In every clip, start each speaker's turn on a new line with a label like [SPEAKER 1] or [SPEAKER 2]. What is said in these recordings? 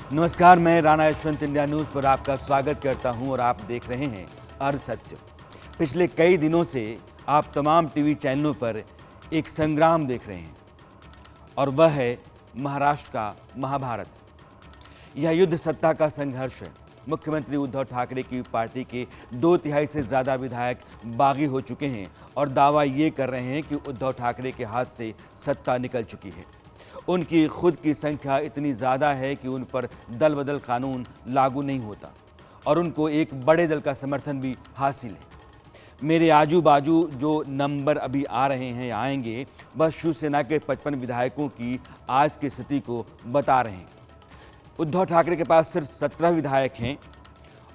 [SPEAKER 1] नमस्कार, मैं Rana Yashwant India news पर आपका स्वागत करता हूं और आप देख रहे हैं अर्ध सत्य। पिछले कई दिनों से आप तमाम टीवी चैनलों पर एक संग्राम देख रहे हैं और वह है महाराष्ट्र का महाभारत। यह युद्ध सत्ता का संघर्ष है। मुख्यमंत्री उद्धव ठाकरे की पार्टी के 2/3 से ज़्यादा विधायक बागी हो चुके हैं और दावा ये कर रहे हैं कि उद्धव ठाकरे के हाथ से सत्ता निकल चुकी है। उनकी खुद की संख्या इतनी ज़्यादा है कि उन पर दल बदल कानून लागू नहीं होता और उनको एक बड़े दल का समर्थन भी हासिल है। मेरे आजू बाजू जो नंबर अभी आ रहे हैं आएंगे, वह शिवसेना के 55 विधायकों की आज की स्थिति को बता रहे हैं। उद्धव ठाकरे के पास सिर्फ 17 विधायक हैं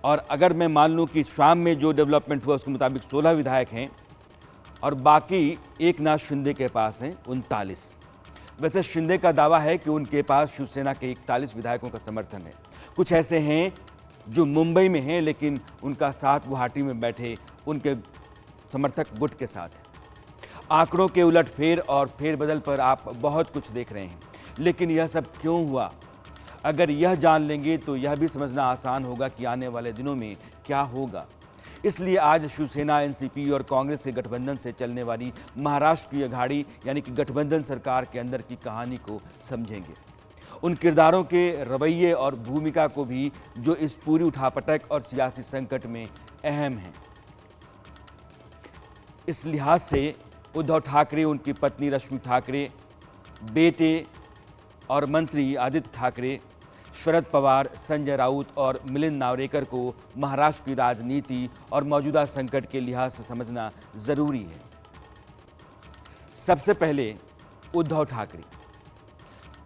[SPEAKER 1] और अगर मैं मान लूँ कि शाम में जो डेवलपमेंट हुआ उसके मुताबिक 16 विधायक हैं और बाकी एकनाथ शिंदे के पास हैं 39। वैसे शिंदे का दावा है कि उनके पास शिवसेना के 41 विधायकों का समर्थन है। कुछ ऐसे हैं जो मुंबई में हैं लेकिन उनका साथ गुवाहाटी में बैठे उनके समर्थक गुट के साथ है। आंकड़ों के उलटफेर और फेरबदल पर आप बहुत कुछ देख रहे हैं, लेकिन यह सब क्यों हुआ? अगर यह जान लेंगे तो यह भी समझना आसान होगा कि आने वाले दिनों में क्या होगा। इसलिए आज शिवसेना, एनसीपी और कांग्रेस के गठबंधन से चलने वाली महाराष्ट्र की अघाड़ी यानी कि गठबंधन सरकार के अंदर की कहानी को समझेंगे, उन किरदारों के रवैये और भूमिका को भी जो इस पूरी उठापटक और सियासी संकट में अहम है। इस लिहाज से उद्धव ठाकरे, उनकी पत्नी रश्मि ठाकरे, बेटे और मंत्री आदित्य ठाकरे, शरद पवार, संजय राउत और मिलिंद नावरेकर को महाराष्ट्र की राजनीति और मौजूदा संकट के लिहाज से समझना जरूरी है। सबसे पहले उद्धव ठाकरे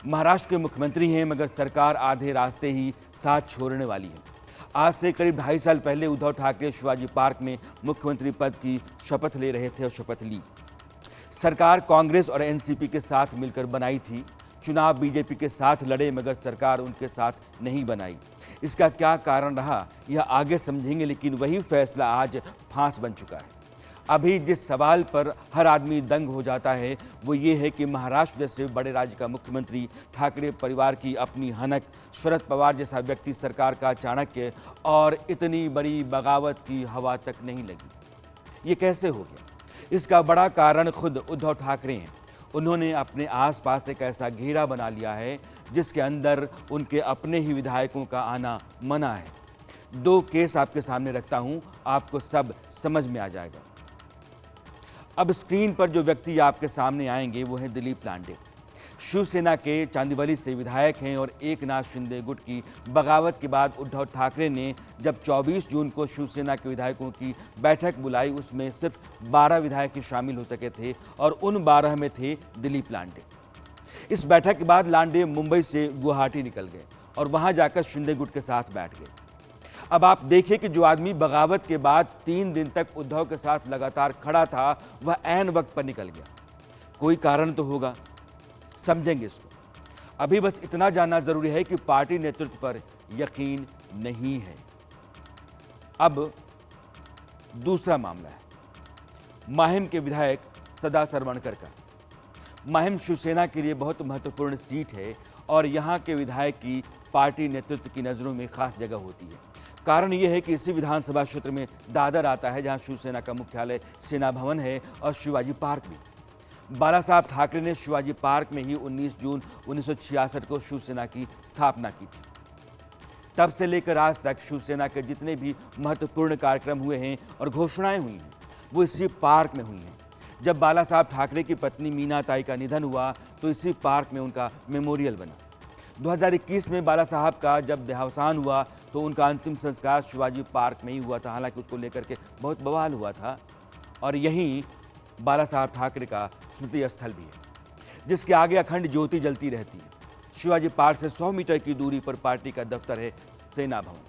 [SPEAKER 1] महाराष्ट्र के मुख्यमंत्री हैं, मगर सरकार आधे रास्ते ही साथ छोड़ने वाली है। आज से करीब 2.5 साल पहले उद्धव ठाकरे शिवाजी पार्क में मुख्यमंत्री पद की शपथ ले रहे थे और शपथ ली। सरकार कांग्रेस और एनसीपी के साथ मिलकर बनाई थी। चुनाव बीजेपी के साथ लड़े मगर सरकार उनके साथ नहीं बनाई। इसका क्या कारण रहा यह आगे समझेंगे, लेकिन वही फैसला आज फांस बन चुका है। अभी जिस सवाल पर हर आदमी दंग हो जाता है वो ये है कि महाराष्ट्र जैसे बड़े राज्य का मुख्यमंत्री, ठाकरे परिवार की अपनी हनक, शरद पवार जैसा व्यक्ति सरकार का चाणक्य और इतनी बड़ी बगावत की हवा तक नहीं लगी। ये कैसे हो गया? इसका बड़ा कारण खुद उद्धव ठाकरे हैं। उन्होंने अपने आसपास एक ऐसा घेरा बना लिया है जिसके अंदर उनके अपने ही विधायकों का आना मना है। 2 केस आपके सामने रखता हूं, आपको सब समझ में आ जाएगा। अब स्क्रीन पर जो व्यक्ति आपके सामने आएंगे वो हैं दिलीप लांडे। शिवसेना के चांदीवली से विधायक हैं और एकनाथ शिंदे गुट की बगावत के बाद उद्धव ठाकरे ने जब 24 जून को शिवसेना के विधायकों की बैठक बुलाई, उसमें सिर्फ 12 विधायक ही शामिल हो सके थे और उन 12 में थे दिलीप लांडे। इस बैठक के बाद लांडे मुंबई से गुवाहाटी निकल गए और वहां जाकर शिंदे गुट के साथ बैठ गए। अब आप देखिए कि जो आदमी बगावत के बाद 3 दिन तक उद्धव के साथ लगातार खड़ा था, वह ऐन वक्त पर निकल गया। कोई कारण तो होगा, समझेंगे इसको। अभी बस इतना जानना जरूरी है कि पार्टी नेतृत्व पर यकीन नहीं है। अब दूसरा मामला है माहिम के विधायक सदा सरवणकर का। माहिम शिवसेना के लिए बहुत महत्वपूर्ण सीट है और यहां के विधायक की पार्टी नेतृत्व की नजरों में खास जगह होती है। कारण यह है कि इसी विधानसभा क्षेत्र में दादर आता है जहां शिवसेना का मुख्यालय सेना भवन है और शिवाजी पार्क भी। बाला साहब ठाकरे ने शिवाजी पार्क में ही 19 जून 1966 को शिवसेना की स्थापना की थी। तब से लेकर आज तक शिवसेना के जितने भी महत्वपूर्ण कार्यक्रम हुए हैं और घोषणाएं हुई हैं वो इसी पार्क में हुई हैं। जब बाला साहब ठाकरे की पत्नी मीना ताई का निधन हुआ तो इसी पार्क में उनका मेमोरियल बना। 2021 में बाला साहब का जब देहावसान हुआ तो उनका अंतिम संस्कार शिवाजी पार्क में ही हुआ था। हालांकि उसको लेकर के बहुत बवाल हुआ था और यहीं बाला साहब ठाकरे का स्मृति स्थल भी है जिसके आगे अखंड ज्योति जलती रहती है। शिवाजी पार्क से 100 मीटर की दूरी पर पार्टी का दफ्तर है सेना भवन।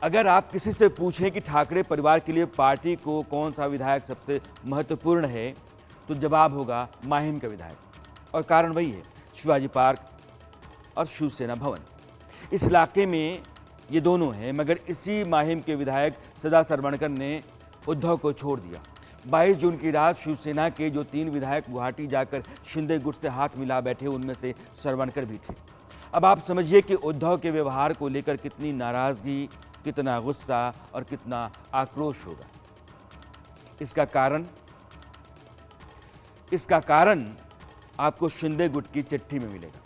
[SPEAKER 1] अगर आप किसी से पूछें कि ठाकरे परिवार के लिए पार्टी को कौन सा विधायक सबसे महत्वपूर्ण है तो जवाब होगा माहिम का विधायक, और कारण वही है शिवाजी पार्क और शिवसेना भवन। इस इलाके में ये दोनों हैं, मगर इसी माहिम के विधायक सदा सरवणकर ने उद्धव को छोड़ दिया। 22 जून की रात शिवसेना के जो 3 विधायक गुवाहाटी जाकर शिंदे गुट से हाथ मिला बैठे, उनमें से सरवणकर भी थे। अब आप समझिए कि उद्धव के व्यवहार को लेकर कितनी नाराजगी, कितना गुस्सा और कितना आक्रोश होगा। इसका कारण आपको शिंदे गुट की चिट्ठी में मिलेगा,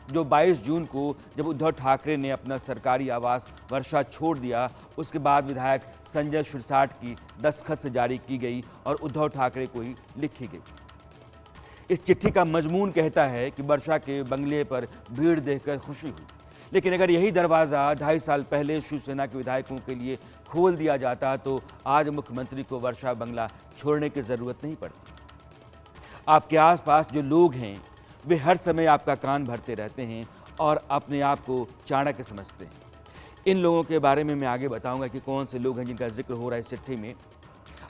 [SPEAKER 1] जो 22 जून को जब उद्धव ठाकरे ने अपना सरकारी आवास वर्षा छोड़ दिया, उसके बाद विधायक संजय शिरसाट की दस्तखत से जारी की गई और उद्धव ठाकरे को ही लिखी गई। इस चिट्ठी का मजमून कहता है कि वर्षा के बंगले पर भीड़ देखकर खुशी हुई, लेकिन अगर यही दरवाज़ा 2.5 साल पहले शिवसेना के विधायकों के लिए खोल दिया जाता तो आज मुख्यमंत्री को वर्षा बंगला छोड़ने की ज़रूरत नहीं पड़ती। आपके आसपास जो लोग हैं वे हर समय आपका कान भरते रहते हैं और अपने आप को चाणक्य समझते हैं। इन लोगों के बारे में मैं आगे बताऊंगा कि कौन से लोग हैं जिनका जिक्र हो रहा है इस चिट्ठी में।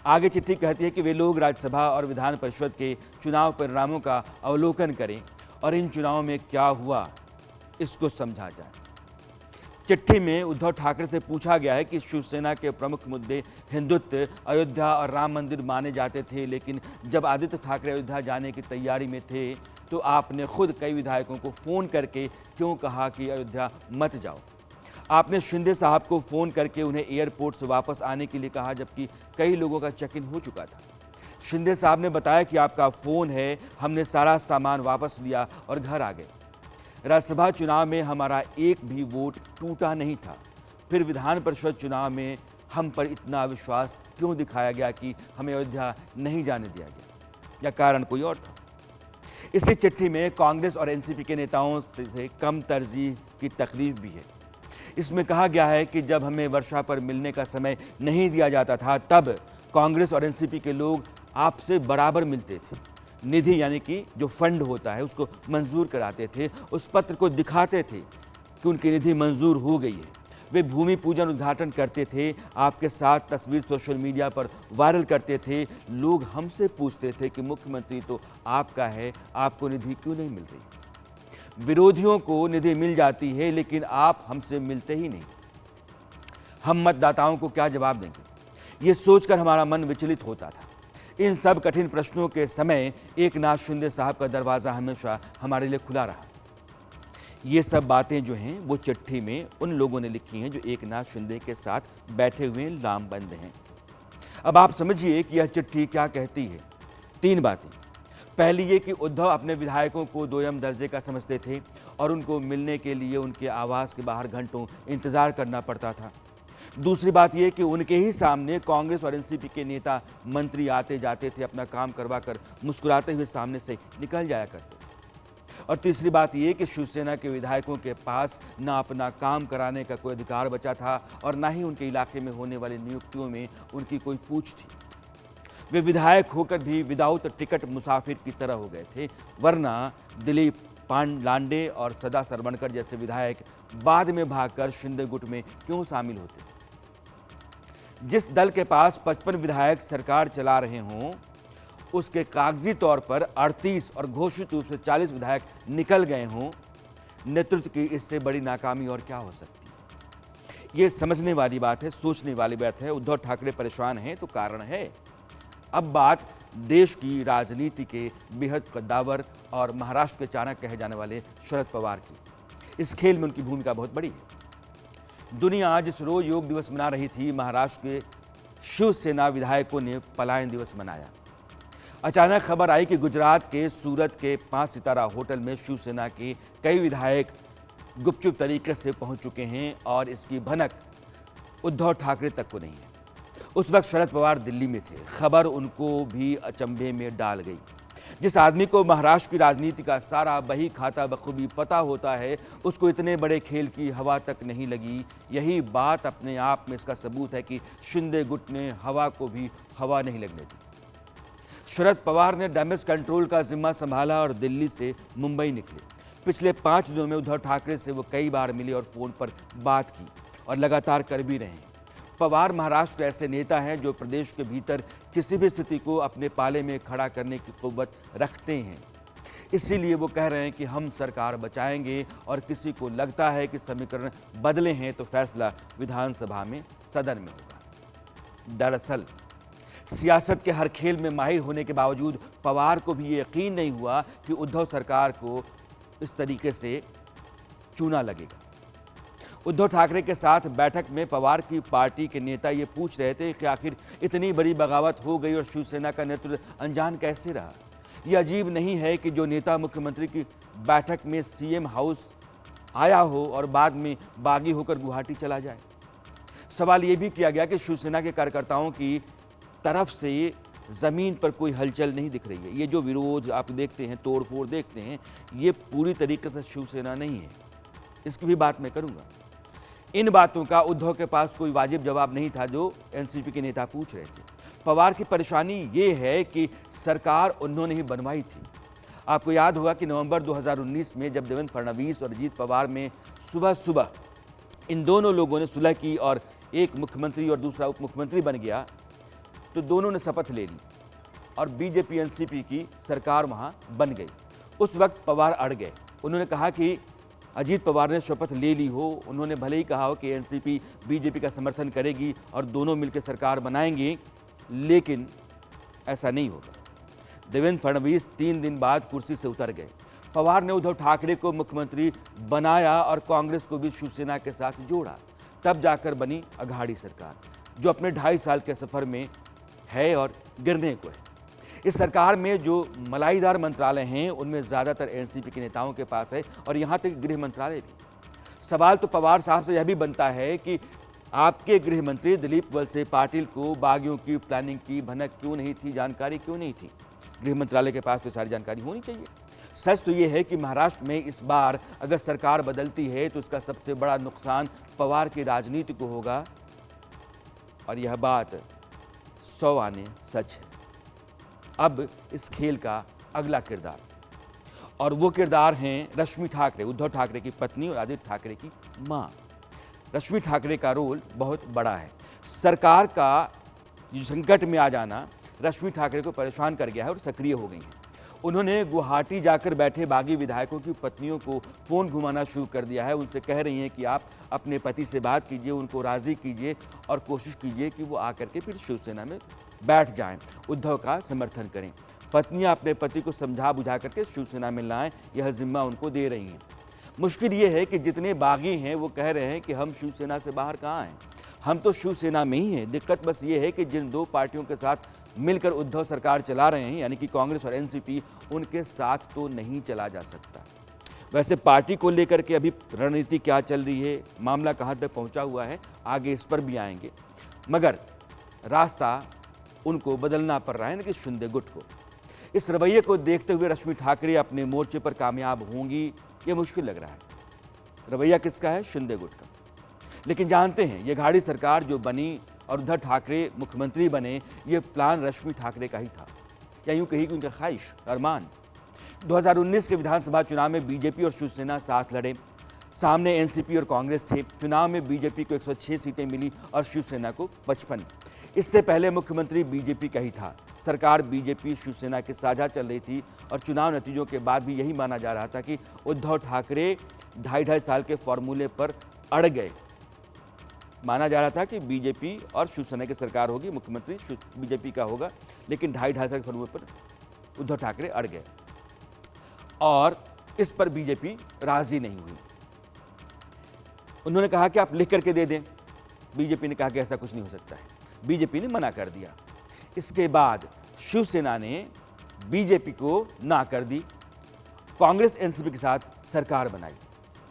[SPEAKER 1] आगे चिट्ठी कहती है कि वे लोग राज्यसभा और विधान परिषद के चुनाव परिणामों का अवलोकन करें और इन चुनावों में क्या हुआ इसको समझा जाए। चिट्ठी में उद्धव ठाकरे से पूछा गया है कि शिवसेना के प्रमुख मुद्दे हिंदुत्व, अयोध्या और राम मंदिर माने जाते थे, लेकिन जब आदित्य ठाकरे अयोध्या जाने की तैयारी में थे तो आपने खुद कई विधायकों को फ़ोन करके क्यों कहा कि अयोध्या मत जाओ। आपने शिंदे साहब को फ़ोन करके उन्हें एयरपोर्ट से वापस आने के लिए कहा, जबकि कई लोगों का चेक इन हो चुका था। शिंदे साहब ने बताया कि आपका फ़ोन है, हमने सारा सामान वापस लिया और घर आ गए। राज्यसभा चुनाव में हमारा एक भी वोट टूटा नहीं था। फिर विधान परिषद चुनाव में हम पर इतना विश्वास क्यों दिखाया गया कि हमें अयोध्या नहीं जाने दिया गया, या कारण कोई और था। इसी चिट्ठी में कांग्रेस और एनसीपी के नेताओं से कम तरजीह की तकलीफ भी है। इसमें कहा गया है कि जब हमें वर्षा पर मिलने का समय नहीं दिया जाता था तब कांग्रेस और एनसीपी के लोग आपसे बराबर मिलते थे। निधि यानी कि जो फंड होता है उसको मंजूर कराते थे, उस पत्र को दिखाते थे कि उनकी निधि मंजूर हो गई है। वे भूमि पूजन उद्घाटन करते थे, आपके साथ तस्वीर सोशल मीडिया पर वायरल करते थे। लोग हमसे पूछते थे कि मुख्यमंत्री तो आपका है, आपको निधि क्यों नहीं मिल रही। विरोधियों को निधि मिल जाती है लेकिन आप हमसे मिलते ही नहीं। हम मतदाताओं को क्या जवाब देंगे, ये सोचकर हमारा मन विचलित होता था। इन सब कठिन प्रश्नों के समय एकनाथ शिंदे साहब का दरवाज़ा हमेशा हमारे लिए खुला रहा। ये सब बातें जो हैं वो चिट्ठी में उन लोगों ने लिखी हैं जो एकनाथ शिंदे के साथ बैठे हुए लामबंद हैं। अब आप समझिए कि यह चिट्ठी क्या कहती है। 3 बातें। पहली ये कि उद्धव अपने विधायकों को दोयम दर्जे का समझते थे और उनको मिलने के लिए उनके आवास के बाहर घंटों इंतजार करना पड़ता था। दूसरी बात यह कि उनके ही सामने कांग्रेस और एनसीपी के नेता मंत्री आते जाते थे, अपना काम करवाकर मुस्कुराते हुए सामने से निकल जाया करते थे। और तीसरी बात यह कि शिवसेना के विधायकों के पास ना अपना काम कराने का कोई अधिकार बचा था और ना ही उनके इलाके में होने वाली नियुक्तियों में उनकी कोई पूछ थी। वे विधायक होकर भी विदाउट टिकट मुसाफिर की तरह हो गए थे, वरना दिलीप लांडे और सदा सरवणकर जैसे विधायक बाद में भागकर शिंदे गुट में क्यों शामिल होते। जिस दल के पास 55 विधायक सरकार चला रहे हों, उसके कागजी तौर पर 38 और घोषित रूप से 40 विधायक निकल गए हों, नेतृत्व की इससे बड़ी नाकामी और क्या हो सकती है। ये समझने वाली बात है, सोचने वाली बात है। उद्धव ठाकरे परेशान हैं तो कारण है। अब बात देश की राजनीति के बेहद कद्दावर और महाराष्ट्र के चाणक्य कहे जाने वाले शरद पवार की। इस खेल में उनकी भूमिका बहुत बड़ी है। दुनिया जिस रोज योग दिवस मना रही थी, महाराष्ट्र के शिवसेना विधायकों ने पलायन दिवस मनाया। अचानक खबर आई कि गुजरात के सूरत के 5 सितारा होटल में शिवसेना के कई विधायक गुपचुप तरीके से पहुंच चुके हैं और इसकी भनक उद्धव ठाकरे तक को नहीं है। उस वक्त शरद पवार दिल्ली में थे। खबर उनको भी अचंभे में डाल गई। जिस आदमी को महाराष्ट्र की राजनीति का सारा बही खाता बखूबी पता होता है, उसको इतने बड़े खेल की हवा तक नहीं लगी। यही बात अपने आप में इसका सबूत है कि शिंदे गुट ने हवा को भी हवा नहीं लगने दी। शरद पवार ने डैमेज कंट्रोल का जिम्मा संभाला और दिल्ली से मुंबई निकले। पिछले 5 दिनों में उद्धव ठाकरे से वो कई बार मिले और फोन पर बात की और लगातार कर भी रहे हैं। पवार महाराष्ट्र के ऐसे नेता हैं जो प्रदेश के भीतर किसी भी स्थिति को अपने पाले में खड़ा करने की कुव्वत रखते हैं। इसीलिए वो कह रहे हैं कि हम सरकार बचाएंगे और किसी को लगता है कि समीकरण बदले हैं तो फैसला विधानसभा में, सदन में होगा। दरअसल सियासत के हर खेल में माहिर होने के बावजूद पवार को भी ये यकीन नहीं हुआ कि उद्धव सरकार को इस तरीके से चूना लगेगा। उद्धव ठाकरे के साथ बैठक में पवार की पार्टी के नेता ये पूछ रहे थे कि आखिर इतनी बड़ी बगावत हो गई और शिवसेना का नेतृत्व अनजान कैसे रहा। यह अजीब नहीं है कि जो नेता मुख्यमंत्री की बैठक में सीएम हाउस आया हो और बाद में बागी होकर गुवाहाटी चला जाए। सवाल ये भी किया गया कि शिवसेना के कार्यकर्ताओं की तरफ से जमीन पर कोई हलचल नहीं दिख रही है। ये जो विरोध आप देखते हैं, तोड़फोड़ देखते हैं, ये पूरी तरीके से शिवसेना नहीं है। इसकी भी बात मैं करूंगा। इन बातों का उद्धव के पास कोई वाजिब जवाब नहीं था जो एनसीपी के नेता पूछ रहे थे। पवार की परेशानी ये है कि सरकार उन्होंने ही बनवाई थी। आपको याद होगा कि नवंबर 2019 में जब देवेंद्र फडणवीस और अजीत पवार में सुबह सुबह इन दोनों लोगों ने सुलह की और एक मुख्यमंत्री और दूसरा उप मुख्यमंत्री बन गया, तो दोनों ने शपथ ले ली और बीजेपी एनसीपी की सरकार वहां बन गई। उस वक्त पवार अड़ गए। उन्होंने कहा कि अजीत पवार ने शपथ ले ली हो, उन्होंने भले ही कहा हो कि एनसीपी बीजेपी का समर्थन करेगी और दोनों मिलकर सरकार बनाएंगे, लेकिन ऐसा नहीं होगा। देवेंद्र फडणवीस 3 दिन बाद कुर्सी से उतर गए। पवार ने उद्धव ठाकरे को मुख्यमंत्री बनाया और कांग्रेस को भी शिवसेना के साथ जोड़ा। तब जाकर बनी अघाड़ी सरकार, जो अपने 2.5 साल के सफर में है और गिरने को है। इस सरकार में जो मलाईदार मंत्रालय हैं, उनमें ज़्यादातर एनसीपी के नेताओं के पास है और यहाँ तक गृह मंत्रालय भी। सवाल तो पवार साहब से यह भी बनता है कि आपके गृह मंत्री दिलीप वलसे पाटिल को बागियों की प्लानिंग की भनक क्यों नहीं थी, जानकारी क्यों नहीं थी? गृह मंत्रालय के पास तो सारी जानकारी होनी चाहिए। सच तो ये है कि महाराष्ट्र में इस बार अगर सरकार बदलती है तो इसका सबसे बड़ा नुकसान पवार की राजनीति को होगा और यह बात 100 आने सच है। अब इस खेल का अगला किरदार, और वो किरदार हैं रश्मि ठाकरे, उद्धव ठाकरे की पत्नी और आदित्य ठाकरे की मां। रश्मि ठाकरे का रोल बहुत बड़ा है। सरकार का जो संकट में आ जाना रश्मि ठाकरे को परेशान कर गया है और सक्रिय हो गई हैं। उन्होंने गुवाहाटी जाकर बैठे बागी विधायकों की पत्नियों को फ़ोन घुमाना शुरू कर दिया है। उनसे कह रही हैं कि आप अपने पति से बात कीजिए, उनको राज़ी कीजिए और कोशिश कीजिए कि वो आकर के फिर शिवसेना में बैठ जाएं, उद्धव का समर्थन करें। पत्नियां अपने पति को समझा बुझा करके शिवसेना में लाएं, यह जिम्मा उनको दे रही हैं। मुश्किल ये है कि जितने बागी हैं वो कह रहे हैं कि हम शिवसेना से बाहर कहाँ हैं, हम तो शिवसेना में ही हैं। दिक्कत बस ये है कि जिन 2 पार्टियों के साथ मिलकर उद्धव सरकार चला रहे हैं, यानी कि कांग्रेस और एनसीपी, उनके साथ तो नहीं चला जा सकता। वैसे पार्टी को लेकर के अभी रणनीति क्या चल रही है, मामला कहाँ तक पहुँचा हुआ है, आगे इस पर भी आएंगे, मगर रास्ता उनको बदलना पड़ रहा है ना कि शिंदे गुट को। इस रवैये को देखते हुए रश्मि ठाकरे अपने मोर्चे पर कामयाब होंगी, ये मुश्किल लग रहा है। रवैया किसका है? शिंदे गुट का। लेकिन जानते हैं ये अघाड़ी सरकार जो बनी और उद्धव ठाकरे मुख्यमंत्री बने, ये प्लान रश्मि ठाकरे का ही था, या यूं कही कि उनका ख्वाहिश, अरमान। 2019 के विधानसभा चुनाव में बीजेपी और शिवसेना साथ लड़े, सामने एनसीपी और कांग्रेस थे। चुनाव में बीजेपी को 106 सीटें मिली और शिवसेना को 55। इससे पहले मुख्यमंत्री बीजेपी का ही था। सरकार बीजेपी शिवसेना के साझा चल रही थी और चुनाव नतीजों के बाद भी यही माना जा रहा था कि उद्धव ठाकरे 2.5 साल के फॉर्मूले पर अड़ गए। माना जा रहा था कि बीजेपी और शिवसेना की सरकार होगी, मुख्यमंत्री बीजेपी का होगा, लेकिन 2.5 साल के फॉर्मूले पर उद्धव ठाकरे अड़ गए और इस पर बीजेपी राजी नहीं हुई। उन्होंने कहा कि आप लिख करके दे दें। बीजेपी ने कहा कि ऐसा कुछ नहीं हो सकता है, बीजेपी ने मना कर दिया। इसके बाद शिवसेना ने बीजेपी को ना कर दी, कांग्रेस एनसीपी के साथ सरकार बनाई।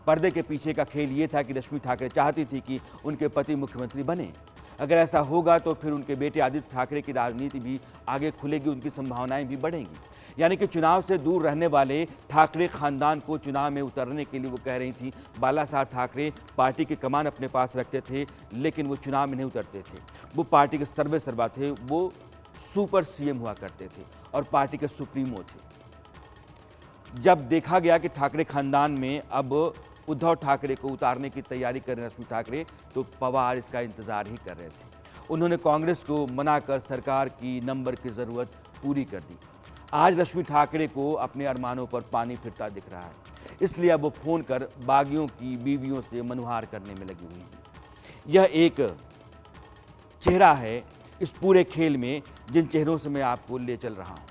[SPEAKER 1] पर्दे के पीछे का खेल ये था कि रश्मि ठाकरे चाहती थी कि उनके पति मुख्यमंत्री बने। अगर ऐसा होगा तो फिर उनके बेटे आदित्य ठाकरे की राजनीति भी आगे खुलेगी, उनकी संभावनाएं भी बढ़ेंगी। यानी कि चुनाव से दूर रहने वाले ठाकरे खानदान को चुनाव में उतरने के लिए वो कह रही थी। बाला साहब ठाकरे पार्टी की कमान अपने पास रखते थे, लेकिन वो चुनाव में नहीं उतरते थे। वो पार्टी के सर्वे सर्वा थे, वो सुपर सीएम हुआ करते थे और पार्टी के सुप्रीमो थे। जब देखा गया कि ठाकरे खानदान में अब उद्धव ठाकरे को उतारने की तैयारी कर रहे रश्मि ठाकरे, तो पवार इसका इंतजार ही कर रहे थे। उन्होंने कांग्रेस को मनाकर सरकार की नंबर की जरूरत पूरी कर दी। आज रश्मि ठाकरे को अपने अरमानों पर पानी फिरता दिख रहा है, इसलिए अब वो फोन कर बागियों की बीवियों से मनुहार करने में लगी हुई है। यह एक चेहरा है इस पूरे खेल में, जिन चेहरों से मैं आपको ले चल रहा हूं।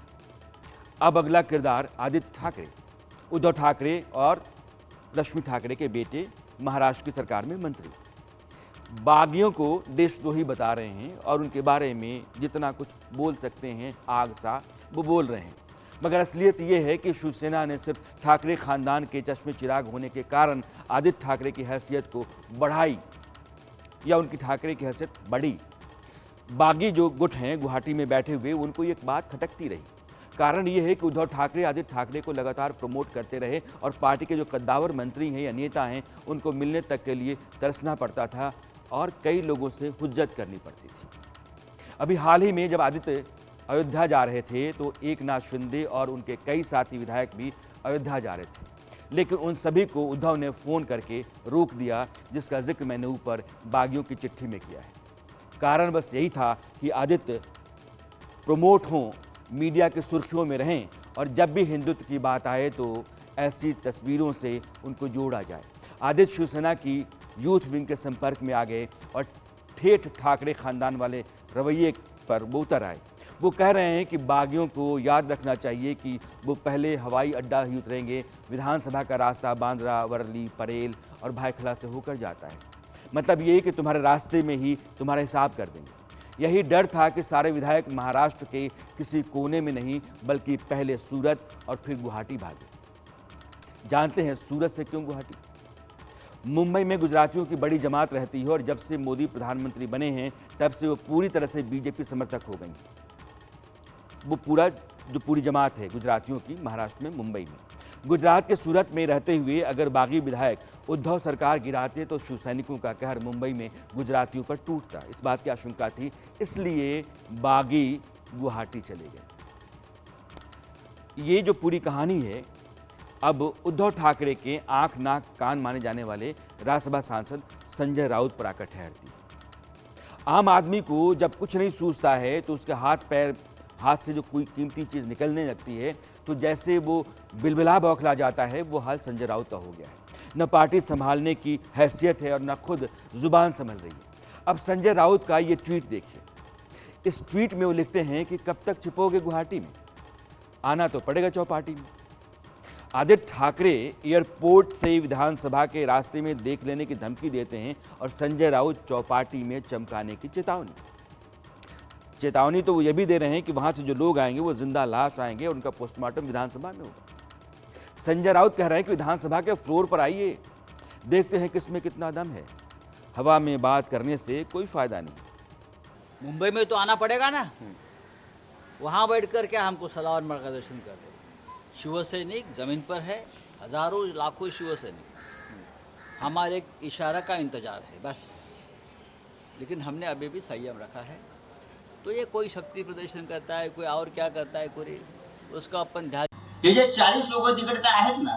[SPEAKER 1] अब अगला किरदार आदित्य ठाकरे, उद्धव ठाकरे और रश्मि ठाकरे के बेटे महाराष्ट्र की सरकार में मंत्री। बागियों को देशद्रोही बता रहे हैं और उनके बारे में जितना कुछ बोल सकते हैं आग सा वो बोल रहे हैं, मगर असलियत ये है कि शिवसेना ने सिर्फ ठाकरे खानदान के चश्मे चिराग होने के कारण आदित्य ठाकरे की हैसियत को बढ़ाई या उनकी ठाकरे की हैसियत बढ़ी। बागी जो गुट हैं गुवाहाटी में बैठे हुए, उनको एक बात खटकती रही। कारण ये है कि उद्धव ठाकरे आदित्य ठाकरे को लगातार प्रमोट करते रहे और पार्टी के जो कद्दावर मंत्री हैं या नेता हैं उनको मिलने तक के लिए तरसना पड़ता था और कई लोगों से हुज्जत करनी पड़ती थी। अभी हाल ही में जब आदित्य अयोध्या जा रहे थे तो एकनाथ शिंदे और उनके कई साथी विधायक भी अयोध्या जा रहे थे, लेकिन उन सभी को उद्धव ने फ़ोन करके रोक दिया, जिसका जिक्र मैंने ऊपर बागियों की चिट्ठी में किया है। कारण बस यही था कि आदित्य प्रमोट हों, मीडिया की सुर्खियों में रहें और जब भी हिंदुत्व की बात आए तो ऐसी तस्वीरों से उनको जोड़ा जाए। आदित्य शिवसेना की यूथ विंग के संपर्क में आ गए और ठेठ ठाकरे खानदान वाले रवैये पर वो उतर आए। वो कह रहे हैं कि बागियों को याद रखना चाहिए कि वो पहले हवाई अड्डा ही उतरेंगे, विधानसभा का रास्ता बांद्रा, वर्ली, परेल और भाईखला से होकर जाता है। मतलब ये कि तुम्हारे रास्ते में ही तुम्हारा हिसाब कर देंगे। यही डर था कि सारे विधायक महाराष्ट्र के किसी कोने में नहीं बल्कि पहले सूरत और फिर गुवाहाटी भागे। जानते हैं सूरत से क्यों गुवाहाटी? मुंबई में गुजरातियों की बड़ी जमात रहती है और जब से मोदी प्रधानमंत्री बने हैं तब से वो पूरी तरह से बीजेपी समर्थक हो गई। वो पूरी जमात है गुजरातियों की महाराष्ट्र में, मुंबई में। गुजरात के सूरत में रहते हुए अगर बागी विधायक उद्धव सरकार गिराते तो शिवसैनिकों का कहर मुंबई में गुजरातियों पर टूटता। इस बात की आशंका थी, इसलिए बागी गुवाहाटी चले गए। ये जो पूरी कहानी है, अब उद्धव ठाकरे के आंख नाक कान माने जाने वाले राज्यसभा सांसद संजय राउत पर आकर ठहरती है। आम आदमी को जब कुछ नहीं सूझता है तो उसके हाथ से जो कोई कीमती चीज़ निकलने लगती है तो जैसे वो बिलबिला बौखला जाता है, वो हाल संजय राउत का हो गया है। न पार्टी संभालने की हैसियत है और न खुद जुबान संभल रही है। अब संजय राउत का ये ट्वीट देखिए। इस ट्वीट में वो लिखते हैं कि कब तक छिपोगे गुवाहाटी में, आना तो पड़ेगा चौपाटी में। आदित्य ठाकरे एयरपोर्ट से विधानसभा के रास्ते में देख लेने की धमकी देते हैं और संजय राउत चौपाटी में चमकाने की चेतावनी तो वो ये भी दे रहे हैं कि वहां से जो लोग आएंगे वो जिंदा लाश आएंगे और उनका पोस्टमार्टम विधानसभा में होगा। संजय राउत कह रहे हैं कि विधानसभा के फ्लोर पर आइए, देखते हैं किसमें कितना दम है। हवा में बात करने से कोई फायदा नहीं।
[SPEAKER 2] मुंबई में तो आना पड़ेगा ना, वहां बैठकर क्या हमको सलाह और मार्गदर्शन कर रहे। शिवसैनिक जमीन पर है, हजारों लाखों शिवसैनिक, हमारे एक इशारा का इंतजार है बस। लेकिन हमने अभी भी संयम रखा है। तो ये कोई शक्ति प्रदर्शन करता है, कोई और क्या करता है, कोई उसका अपन ध्यान।
[SPEAKER 3] हे जे 40 लोक तिकडे आहेत ना,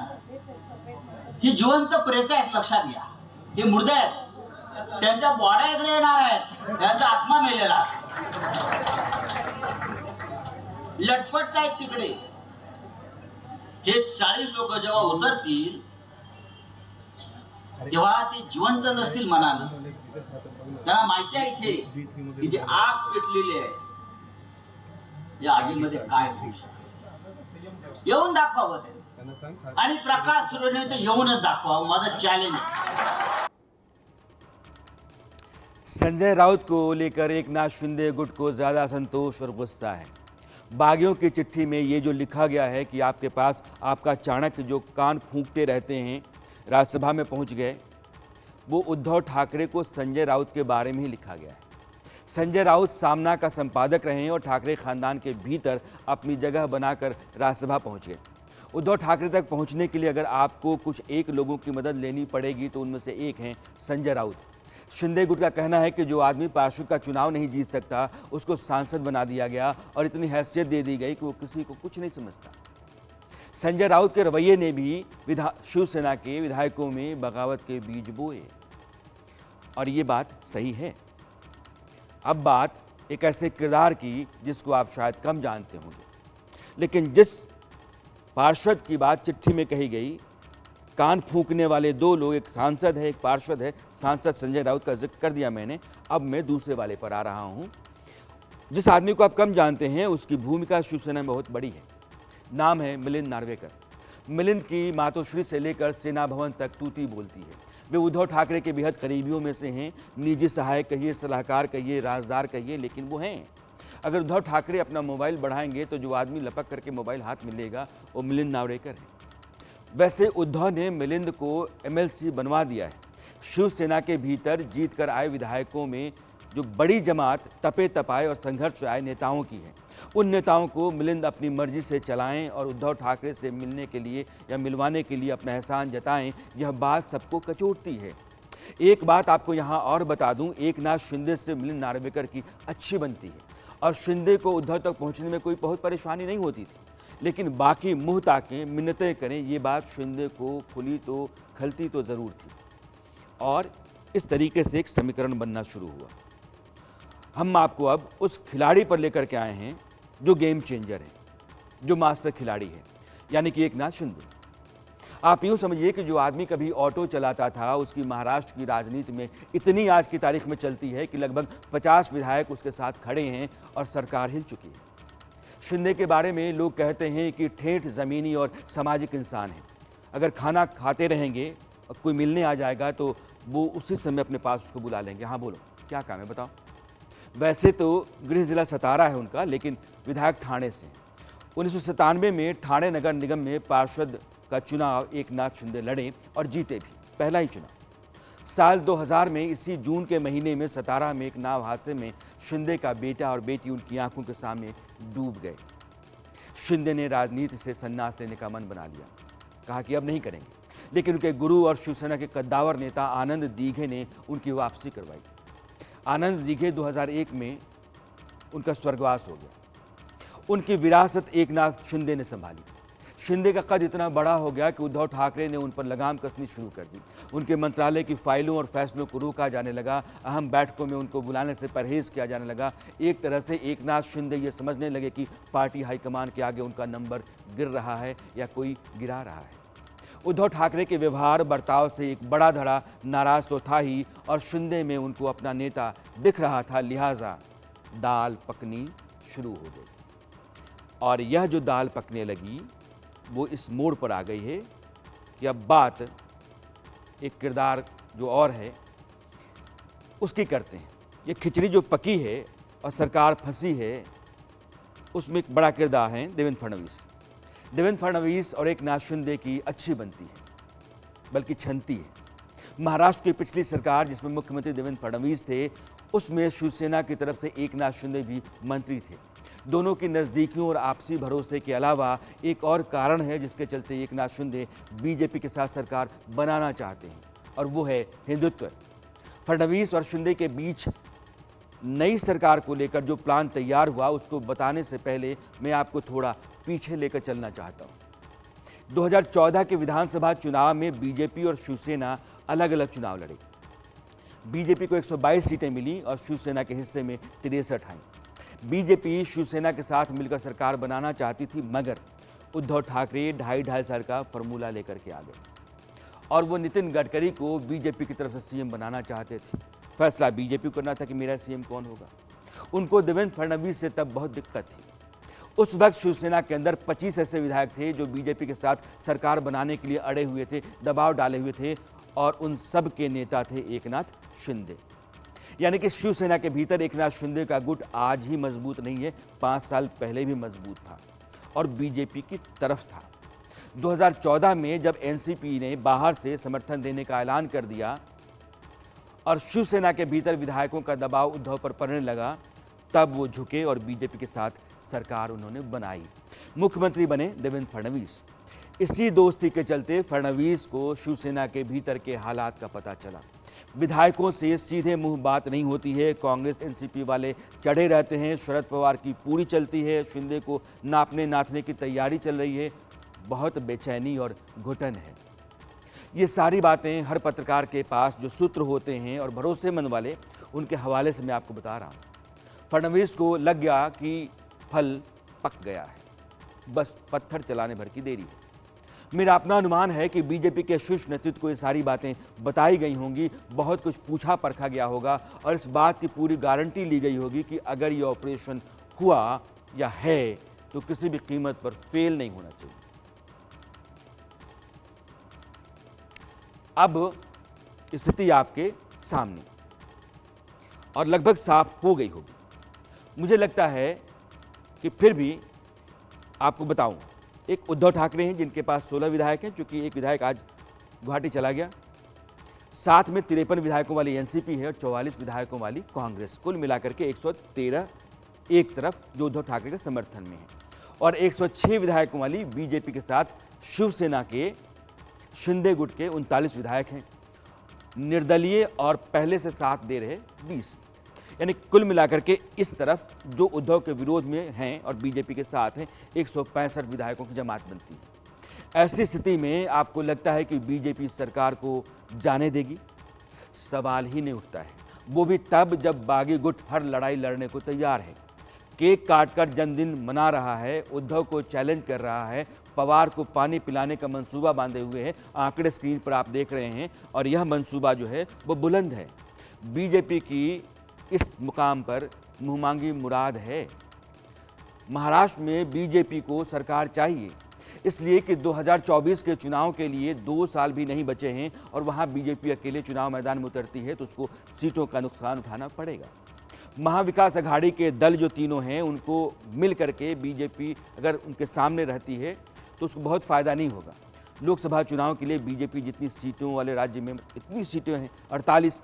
[SPEAKER 3] ही जिवंत प्रेत आहेत, लक्षात घ्या। हे मुर्दे आहेत, त्यांच्या बॉड्या इकडे येणार आहेत, त्यांचा आत्मा मेलेला असेल, लटपट आहेत तिकडे। हे 40 लोक जेव्हा उतरतील तेव्हा ते जिवंत नसतील मनाने। त्यांना माहिती आहे इथे की जी आग पेटलेली आहे, या आगीमध्ये काय होऊ शकतं, येऊन दाखवावं ते, आणि प्रकाश सुरवणे ते येऊनच दाखवावं, माझं चॅलेंज आहे।
[SPEAKER 1] संजय राउत को लेकर एकनाथ शिंदे गुट को ज्यादा संतोष और गुस्सा है। बागियों की चिट्ठी में ये जो लिखा गया है कि आपके पास आपका चाणक्य जो कान फूंकते रहते हैं राज्यसभा में पहुंच गए, वो उद्धव ठाकरे को संजय राउत के बारे में ही लिखा गया है। संजय राउत सामना का संपादक रहे और ठाकरे खानदान के भीतर अपनी जगह बनाकर राज्यसभा पहुंच गए। उद्धव ठाकरे तक पहुंचने के लिए अगर आपको कुछ एक लोगों की मदद लेनी पड़ेगी तो उनमें से एक हैं संजय राउत। शिंदे गुट का कहना है कि जो आदमी पार्षद का चुनाव नहीं जीत सकता उसको सांसद बना दिया गया और इतनी हैसियत दे दी गई कि वो किसी को कुछ नहीं समझता। संजय राउत के रवैये ने भी शिवसेना के विधायकों में बगावत के बीज बोए और ये बात सही है। अब बात एक ऐसे किरदार की जिसको आप शायद कम जानते होंगे, लेकिन जिस पार्षद की बात चिट्ठी में कही गई, कान फूंकने वाले दो लोग, एक सांसद है एक पार्षद है। सांसद संजय राउत का जिक्र कर दिया मैंने, अब मैं दूसरे वाले पर आ रहा हूं। जिस आदमी को आप कम जानते हैं उसकी भूमिका शिवसेना में बहुत बड़ी है। नाम है मिलिंद नार्वेकर। मिलिंद की मातोश्री से लेकर सेना भवन तक तूती बोलती है। वे उद्धव ठाकरे के बेहद करीबियों में से हैं, निजी सहायक कहिए, सलाहकार कहिए, राजदार कहिए, लेकिन वो हैं। अगर उद्धव ठाकरे अपना मोबाइल बढ़ाएंगे तो जो आदमी लपक करके मोबाइल हाथ में लेगा वो मिलिंद नावड़ेकर है। वैसे उद्धव ने मिलिंद को एमएलसी बनवा दिया है। शिवसेना के भीतर जीत कर आए विधायकों में जो बड़ी जमात तपे तपाए और संघर्ष आए नेताओं की है, उन नेताओं को मिलिंद अपनी मर्जी से चलाएं और उद्धव ठाकरे से मिलने के लिए या मिलवाने के लिए अपना एहसान जताएं, यह बात सबको कचोटती है। एक बात आपको यहाँ और बता दूं, एकनाथ शिंदे से मिलिंद नार्वेकर की अच्छी बनती है और शिंदे को उद्धव तक पहुँचने में कोई बहुत परेशानी नहीं होती थी, लेकिन बाकी मुँह ताकें, मिन्नतें करें, ये बात शिंदे को खुली तो खलती तो ज़रूर थी। और इस तरीके से एक समीकरण बनना शुरू हुआ। हम आपको अब उस खिलाड़ी पर लेकर के आए हैं जो गेम चेंजर है, जो मास्टर खिलाड़ी है, यानी कि एकनाथ शिंदे। आप यूँ समझिए कि जो आदमी कभी ऑटो चलाता था, उसकी महाराष्ट्र की राजनीति में इतनी आज की तारीख में चलती है कि लगभग 50 विधायक उसके साथ खड़े हैं और सरकार हिल चुकी है। शिंदे के बारे में लोग कहते हैं कि ठेठ ज़मीनी और सामाजिक इंसान है। अगर खाना खाते रहेंगे और कोई मिलने आ जाएगा तो वो उसी समय अपने पास उसको बुला लेंगे। हाँ बोलो, क्या काम है बताओ। वैसे तो गृह जिला सतारा है उनका, लेकिन विधायक ठाणे से हैं। 1997 में ठाणे नगर निगम में पार्षद का चुनाव एकनाथ शिंदे लड़े और जीते भी, पहला ही चुनाव। साल 2000 में इसी जून के महीने में सतारा में एक नाव हादसे में शिंदे का बेटा और बेटी उनकी आंखों के सामने डूब गए। शिंदे ने राजनीति से संन्यास लेने का मन बना लिया, कहा कि अब नहीं करेंगे, लेकिन उनके गुरु और शिवसेना के कद्दावर नेता आनंद दीघे ने उनकी वापसी करवाई। आनंद दीघे 2001 में उनका स्वर्गवास हो गया। उनकी विरासत एकनाथ शिंदे ने संभाली। शिंदे का कद इतना बड़ा हो गया कि उद्धव ठाकरे ने उन पर लगाम कसनी शुरू कर दी। उनके मंत्रालय की फाइलों और फैसलों को रोका जाने लगा। अहम बैठकों में उनको बुलाने से परहेज किया जाने लगा। एक तरह से एकनाथ शिंदे ये समझने लगे कि पार्टी हाईकमान के आगे उनका नंबर गिर रहा है या कोई गिरा रहा है। उद्धव ठाकरे के व्यवहार बर्ताव से एक बड़ा धड़ा नाराज तो था ही, और शिंदे में उनको अपना नेता दिख रहा था, लिहाजा दाल पकनी शुरू हो गई। और यह जो दाल पकने लगी वो इस मोड़ पर आ गई है कि अब बात एक किरदार जो और है उसकी करते हैं। ये खिचड़ी जो पकी है और सरकार फंसी है, उसमें एक बड़ा किरदार है देवेंद्र फडणवीस। देवेंद्र फडणवीस और एकनाथ शिंदे की अच्छी बनती है, बल्कि छनती है। महाराष्ट्र की पिछली सरकार जिसमें मुख्यमंत्री देवेंद्र फडणवीस थे, उसमें शिवसेना की तरफ से एकनाथ शिंदे भी मंत्री थे। दोनों की नज़दीकियों और आपसी भरोसे के अलावा एक और कारण है जिसके चलते एकनाथ शिंदे बीजेपी के साथ सरकार बनाना चाहते हैं, और वो है हिंदुत्व। फडणवीस और शिंदे के बीच नई सरकार को लेकर जो प्लान तैयार हुआ, उसको बताने से पहले मैं आपको थोड़ा पीछे लेकर चलना चाहता हूँ। 2014 के विधानसभा चुनाव में बीजेपी और शिवसेना अलग अलग चुनाव लड़े। बीजेपी को 122 सीटें मिली और शिवसेना के हिस्से में 63 आई। बीजेपी शिवसेना के साथ मिलकर सरकार बनाना चाहती थी, मगर उद्धव ठाकरे 2.5 साल का फॉर्मूला लेकर के आ गए और वो नितिन गडकरी को बीजेपी की तरफ से सीएम बनाना चाहते थे। फैसला बीजेपी को करना था कि मेरा सीएम कौन होगा। उनको देवेंद्र फडणवीस से तब बहुत दिक्कत थी। उस वक्त शिवसेना के अंदर 25 ऐसे विधायक थे जो बीजेपी के साथ सरकार बनाने के लिए अड़े हुए थे, दबाव डाले हुए थे, और उन सब के नेता थे एकनाथ शिंदे। यानी कि शिवसेना के भीतर एकनाथ शिंदे का गुट आज ही मजबूत नहीं है, 5 साल पहले भी मजबूत था और बीजेपी की तरफ था। 2014 में जब एनसीपी ने बाहर से समर्थन देने का ऐलान कर दिया और शिवसेना के भीतर विधायकों का दबाव उद्धव पर पड़ने लगा, तब वो झुके और बीजेपी के साथ सरकार उन्होंने बनाई। मुख्यमंत्री बने देवेंद्र फडणवीस। इसी दोस्ती के चलते फडणवीस को शिवसेना के भीतर के हालात का पता चला। विधायकों से सीधे मुंह बात नहीं होती है, कांग्रेस एनसीपी वाले चढ़े रहते हैं, शरद पवार की पूरी चलती है, शिंदे को नापने नाथने की तैयारी चल रही है, बहुत बेचैनी और घुटन है। ये सारी बातें हर पत्रकार के पास जो सूत्र होते हैं और भरोसेमंद वाले, उनके हवाले से मैं आपको बता रहा हूँ। फडणवीस को लग गया कि फल पक गया है, बस पत्थर चलाने भर की देरी है। मेरा अपना अनुमान है कि बीजेपी के शीर्ष नेतृत्व को ये सारी बातें बताई गई होंगी, बहुत कुछ पूछा परखा गया होगा और इस बात की पूरी गारंटी ली गई होगी कि अगर ये ऑपरेशन हुआ या है तो किसी भी कीमत पर फेल नहीं होना चाहिए। अब स्थिति आपके सामने और लगभग साफ हो गई होगी। मुझे लगता है कि फिर भी आपको बताऊं, एक उद्धव ठाकरे हैं जिनके पास 16 विधायक हैं, क्योंकि एक विधायक आज गुवाहाटी चला गया। साथ में 53 विधायकों वाली एनसीपी है और 44 विधायकों वाली कांग्रेस, कुल मिलाकर के 113 एक तरफ जो उद्धव ठाकरे के समर्थन में है, और 106 विधायकों वाली बीजेपी के साथ शिवसेना के शिंदे गुट के 39 विधायक हैं। निर्दलीय और पहले से साथ दे रहे 20, यानी कुल मिलाकर के इस तरफ जो उद्धव के विरोध में हैं और बीजेपी के साथ हैं 165 विधायकों की जमात बनती है। ऐसी स्थिति में आपको लगता है कि बीजेपी सरकार को जाने देगी? सवाल ही नहीं उठता है, वो भी तब जब बागी गुट हर लड़ाई लड़ने को तैयार है, केक काटकर जन्मदिन मना रहा है, उद्धव को चैलेंज कर रहा है, पवार को पानी पिलाने का मंसूबा बांधे हुए है। आंकड़े स्क्रीन पर आप देख रहे हैं और यह मंसूबा जो है वो बुलंद है। बीजेपी की इस मुकाम पर मुंहमांगी मुराद है। महाराष्ट्र में बीजेपी को सरकार चाहिए, इसलिए कि 2024 के चुनाव के लिए 2 साल भी नहीं बचे हैं और वहां बीजेपी अकेले चुनाव मैदान में उतरती है तो उसको सीटों का नुकसान उठाना पड़ेगा। महाविकास अघाड़ी के दल जो तीनों हैं उनको मिल करके बीजेपी अगर उनके सामने रहती है तो उसको बहुत फ़ायदा नहीं होगा। लोकसभा चुनाव के लिए बीजेपी जितनी सीटों वाले राज्य में इतनी सीटें हैं 48,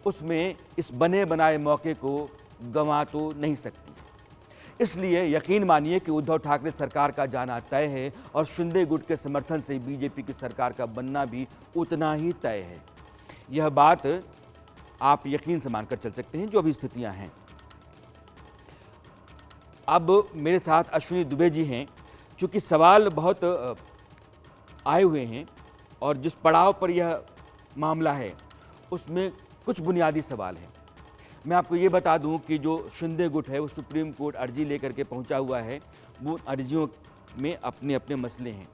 [SPEAKER 1] उसमें इस बने बनाए मौके को गंवा तो नहीं सकती। इसलिए यकीन मानिए कि उद्धव ठाकरे सरकार का जाना तय है और शिंदे गुट के समर्थन से बीजेपी की सरकार का बनना भी उतना ही तय है। यह बात आप यकीन से मानकर चल सकते हैं जो अभी स्थितियां हैं। अब मेरे साथ अश्विनी दुबे जी हैं। चूँकि सवाल बहुत आए हुए हैं और जिस पड़ाव पर यह मामला है उसमें कुछ बुनियादी सवाल हैं। मैं आपको ये बता दूं कि जो शिंदे गुट है वो सुप्रीम कोर्ट अर्जी लेकर के पहुंचा हुआ है। वो अर्जियों में अपने अपने मसले हैं।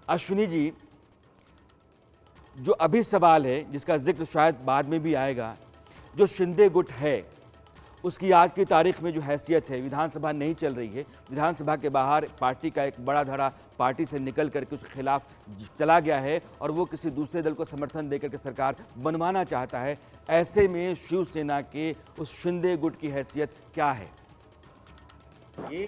[SPEAKER 1] अश्विनी जी, जो अभी सवाल है जिसका जिक्र शायद बाद में भी आएगा, जो शिंदे गुट है उसकी आज की तारीख में जो हैसियत है, विधानसभा नहीं चल रही है, विधानसभा के बाहर पार्टी का एक बड़ा धड़ा पार्टी से निकल करके उसके खिलाफ चला गया है और वो किसी दूसरे दल को समर्थन देकर के सरकार बनवाना चाहता है। ऐसे में शिवसेना के उस शिंदे गुट की हैसियत क्या है?
[SPEAKER 4] ये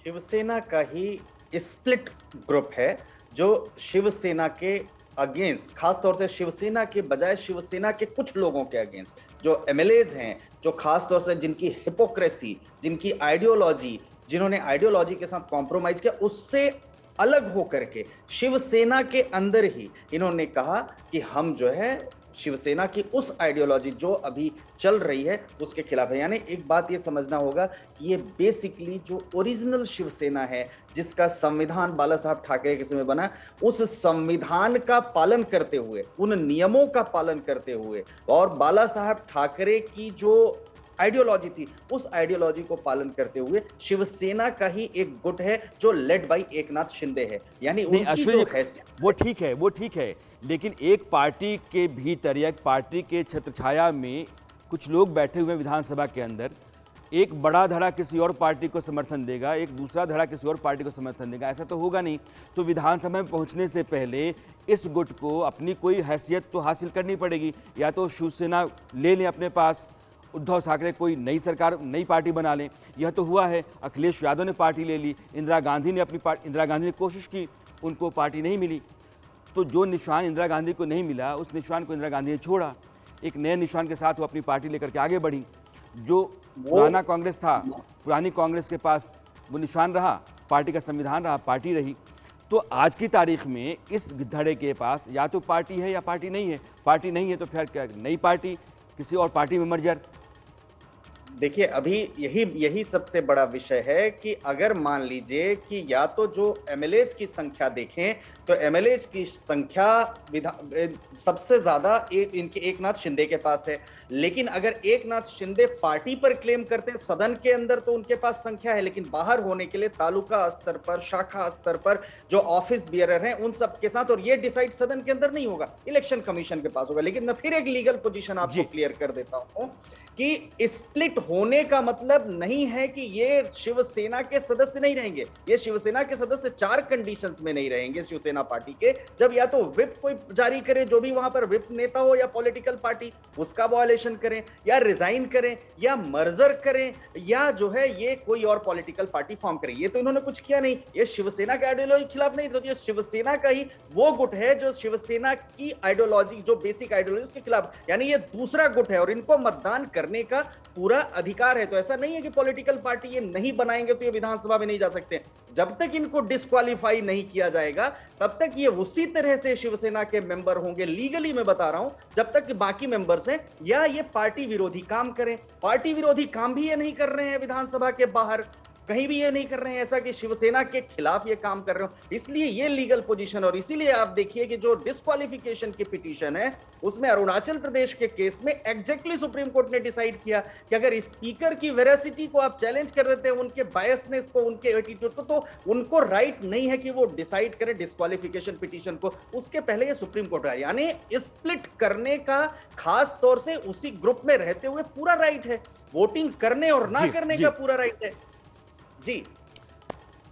[SPEAKER 4] शिवसेना का ही स्प्लिट ग्रुप है जो शिवसेना के अगेंस्ट, खास तौर से शिवसेना के बजाय शिवसेना के कुछ लोगों के अगेंस्ट, जो एमएलएज हैं, जो खास तौर से जिनकी हिपोक्रेसी, जिनकी आइडियोलॉजी, जिन्होंने आइडियोलॉजी के साथ कॉम्प्रोमाइज किया, उससे अलग होकर के शिवसेना के अंदर ही इन्होंने कहा कि हम जो है शिवसेना की उस आइडियोलॉजी जो अभी चल रही है उसके खिलाफ है। यानी एक बात ये समझना होगा कि ये बेसिकली जो ओरिजिनल शिवसेना है जिसका संविधान बाला साहब ठाकरे के समय बना, उस संविधान का पालन करते हुए, उन नियमों का पालन करते हुए और बाला साहब ठाकरे की जो आइडियोलॉजी थी उस आइडियोलॉजी को पालन करते हुए शिवसेना का ही एक गुट है जो लेड बाय एकनाथ शिंदे है। यानी उनकी जो हैसियत,
[SPEAKER 1] वो ठीक है, लेकिन एक पार्टी के भीतर या एक पार्टी के छत्रछाया में कुछ लोग बैठे हुए विधानसभा के अंदर, एक बड़ा धड़ा किसी और पार्टी को समर्थन देगा, एक दूसरा धड़ा किसी और पार्टी को समर्थन देगा, ऐसा तो होगा नहीं। तो विधानसभा में पहुंचने से पहले इस गुट को अपनी कोई हैसियत तो हासिल करनी पड़ेगी। या तो शिवसेना ले लें अपने पास, उद्धव ठाकरे कोई नई सरकार, नई पार्टी बना लें। यह तो हुआ है, अखिलेश यादव ने पार्टी ले ली, इंदिरा गांधी ने कोशिश की, उनको पार्टी नहीं मिली। तो जो निशान इंदिरा गांधी को नहीं मिला उस निशान को इंदिरा गांधी ने छोड़ा, एक नए निशान के साथ वो अपनी पार्टी लेकर के आगे बढ़ी। जो पुराना कांग्रेस था, पुरानी कांग्रेस के पास वो निशान रहा, पार्टी का संविधान रहा, पार्टी रही। तो आज की तारीख में इस धड़े के पास या तो पार्टी है या पार्टी नहीं है। पार्टी नहीं है तो फिर क्या, नई पार्टी, किसी और पार्टी में मर्जर।
[SPEAKER 4] देखिए अभी यही सबसे बड़ा विषय है कि अगर मान लीजिए कि या तो जो एमएलएज की संख्या देखें तो एमएलएज की संख्या सबसे ज्यादा इनके एकनाथ शिंदे के पास है, लेकिन अगर एकनाथ शिंदे पार्टी पर क्लेम करते हैं सदन के अंदर तो उनके पास संख्या है, लेकिन बाहर होने के लिए तालुका स्तर पर, शाखा स्तर पर जो ऑफिस बियरर हैं उन सब के साथ, और ये डिसाइड सदन के अंदर नहीं होगा, इलेक्शन कमीशन के पास होगा। लेकिन मैं फिर एक लीगल पोजीशन आपको क्लियर कर देता हूं कि स्प्लिट होने का मतलब नहीं है कि ये शिवसेना के सदस्य नहीं रहेंगे। ये शिवसेना के सदस्य 4 कंडीशंस में नहीं रहेंगे शिवसेना पार्टी के, जब या तो व्हिप कोई जारी करे, जो भी वहां पर व्हिप नेता हो या पॉलिटिकल पार्टी उसका वायलेशन करें, या रिजाइन करें, या मर्जर करें, या जो है ये कोई और पॉलिटिकल पार्टी फॉर्म करें। ये तो इन्होंने कुछ किया नहीं। ये शिवसेना के आइडियोलॉजी के खिलाफ नहीं, तो ये शिवसेना का ही वो गुट है जो शिवसेना की आइडियोलॉजी, जो बेसिक आइडियोलॉजी उसके खिलाफ, यानी ये दूसरा गुट है और इनको मतदान करने का पूरा अधिकार है। तो ऐसा नहीं है कि पॉलिटिकल पार्टी ये नहीं बनाएंगे तो ये विधानसभा में नहीं जा सकते। जब तक इनको डिस्क्वालीफाई नहीं किया जाएगा तब तक ये उसी तरह से शिवसेना के मेंबर होंगे, लीगली मैं बता रहा हूं, जब तक बाकी मेंबर्स हैं या ये पार्टी विरोधी काम करें। पार्टी विरोधी काम भी ये नहीं कर रहे हैं विधानसभा के बाहर, कहीं भी ये नहीं कर रहे हैं ऐसा कि शिवसेना के खिलाफ ये काम कर रहे हो, इसलिए ये लीगल पोजीशन। और इसीलिए आप देखिए कि जो डिस्क्वालिफिकेशन की पिटीशन है उसमें अरुणाचल प्रदेश के केस में एग्जैक्टली सुप्रीम कोर्ट ने डिसाइड किया कि अगर स्पीकर की वेरासिटी को आप चैलेंज कर देते हैं, उनके बायसनेस को, उनके एटीट्यूड को, तो उनको राइट नहीं है कि वो डिसाइड करें डिस्क्वालिफिकेशन पिटीशन को। उसके पहले ये सुप्रीम कोर्ट है, यानी स्प्लिट करने का खास तौर से उसी ग्रुप में रहते हुए पूरा राइट है, वोटिंग करने और ना करने का पूरा राइट है। जी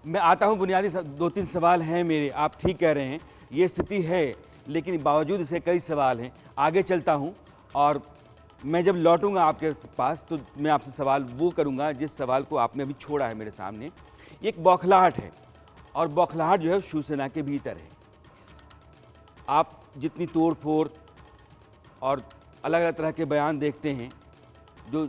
[SPEAKER 1] मैं आता हूं, बुनियादी 2-3 सवाल हैं मेरे। आप ठीक कह रहे हैं, ये स्थिति है, लेकिन बावजूद इसे कई सवाल हैं। आगे चलता हूं और मैं जब लौटूंगा आपके पास तो मैं आपसे सवाल वो करूंगा जिस सवाल को आपने अभी छोड़ा है मेरे सामने। एक बौखलाहट है और बौखलाहट जो है शिवसेना के भीतर है। आप जितनी तोड़ फोड़ और अलग अलग तरह के बयान देखते हैं, जो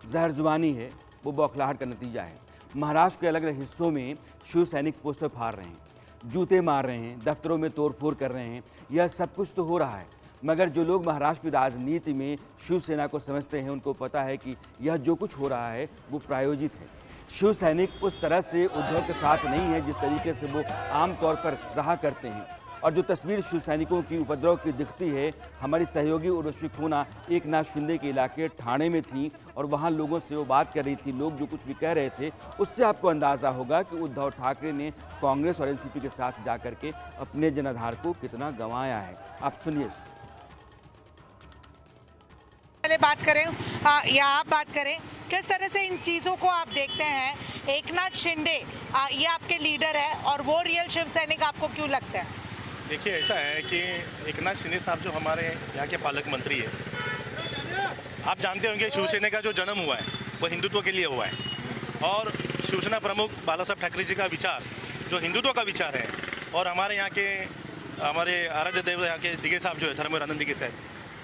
[SPEAKER 1] जहर जुबानी है वो बौखलाहट का नतीजा है। महाराष्ट्र के अलग अलग हिस्सों में शिव सैनिक पोस्टर फाड़ रहे हैं, जूते मार रहे हैं, दफ्तरों में तोड़फोड़ कर रहे हैं। यह सब कुछ तो हो रहा है, मगर जो लोग महाराष्ट्र की राजनीति में शिवसेना को समझते हैं उनको पता है कि यह जो कुछ हो रहा है वो प्रायोजित है। शिव सैनिक उस तरह से उद्धव के साथ नहीं है जिस तरीके से वो आमतौर पर रहा करते हैं। और जो तस्वीर शिव सैनिकों की उपद्रव की दिखती है, हमारी सहयोगी उर्वशी खूना एक नाथ शिंदे के इलाके ठाणे में थी और वहाँ लोगों से वो बात कर रही थी, लोग जो कुछ भी कह रहे थे उससे आपको अंदाज़ा होगा कि उद्धव ठाकरे ने कांग्रेस और एनसीपी के साथ जाकर के अपने जनाधार को कितना गंवाया है। आप सुनिए इसको।
[SPEAKER 5] पहले बात करें या आप बात करें, किस तरह से इन चीज़ों को आप देखते हैं? एक नाथ शिंदे ये आपके लीडर है और वो रियल शिव सैनिक आपको क्यों लगता है?
[SPEAKER 6] देखिए, ऐसा है कि एक नाथ शिंदे साहब जो हमारे यहाँ के पालक मंत्री है, आप जानते होंगे शिवसेना का जो जन्म हुआ है वो हिंदुत्व के लिए हुआ है और शिवसेना प्रमुख बाला साहब ठाकरे जी का विचार जो हिंदुत्व का विचार है और हमारे यहाँ के हमारे आराध्य देव यहाँ के दिगे साहब जो है धर्मवीर आनंद दिगे साहब,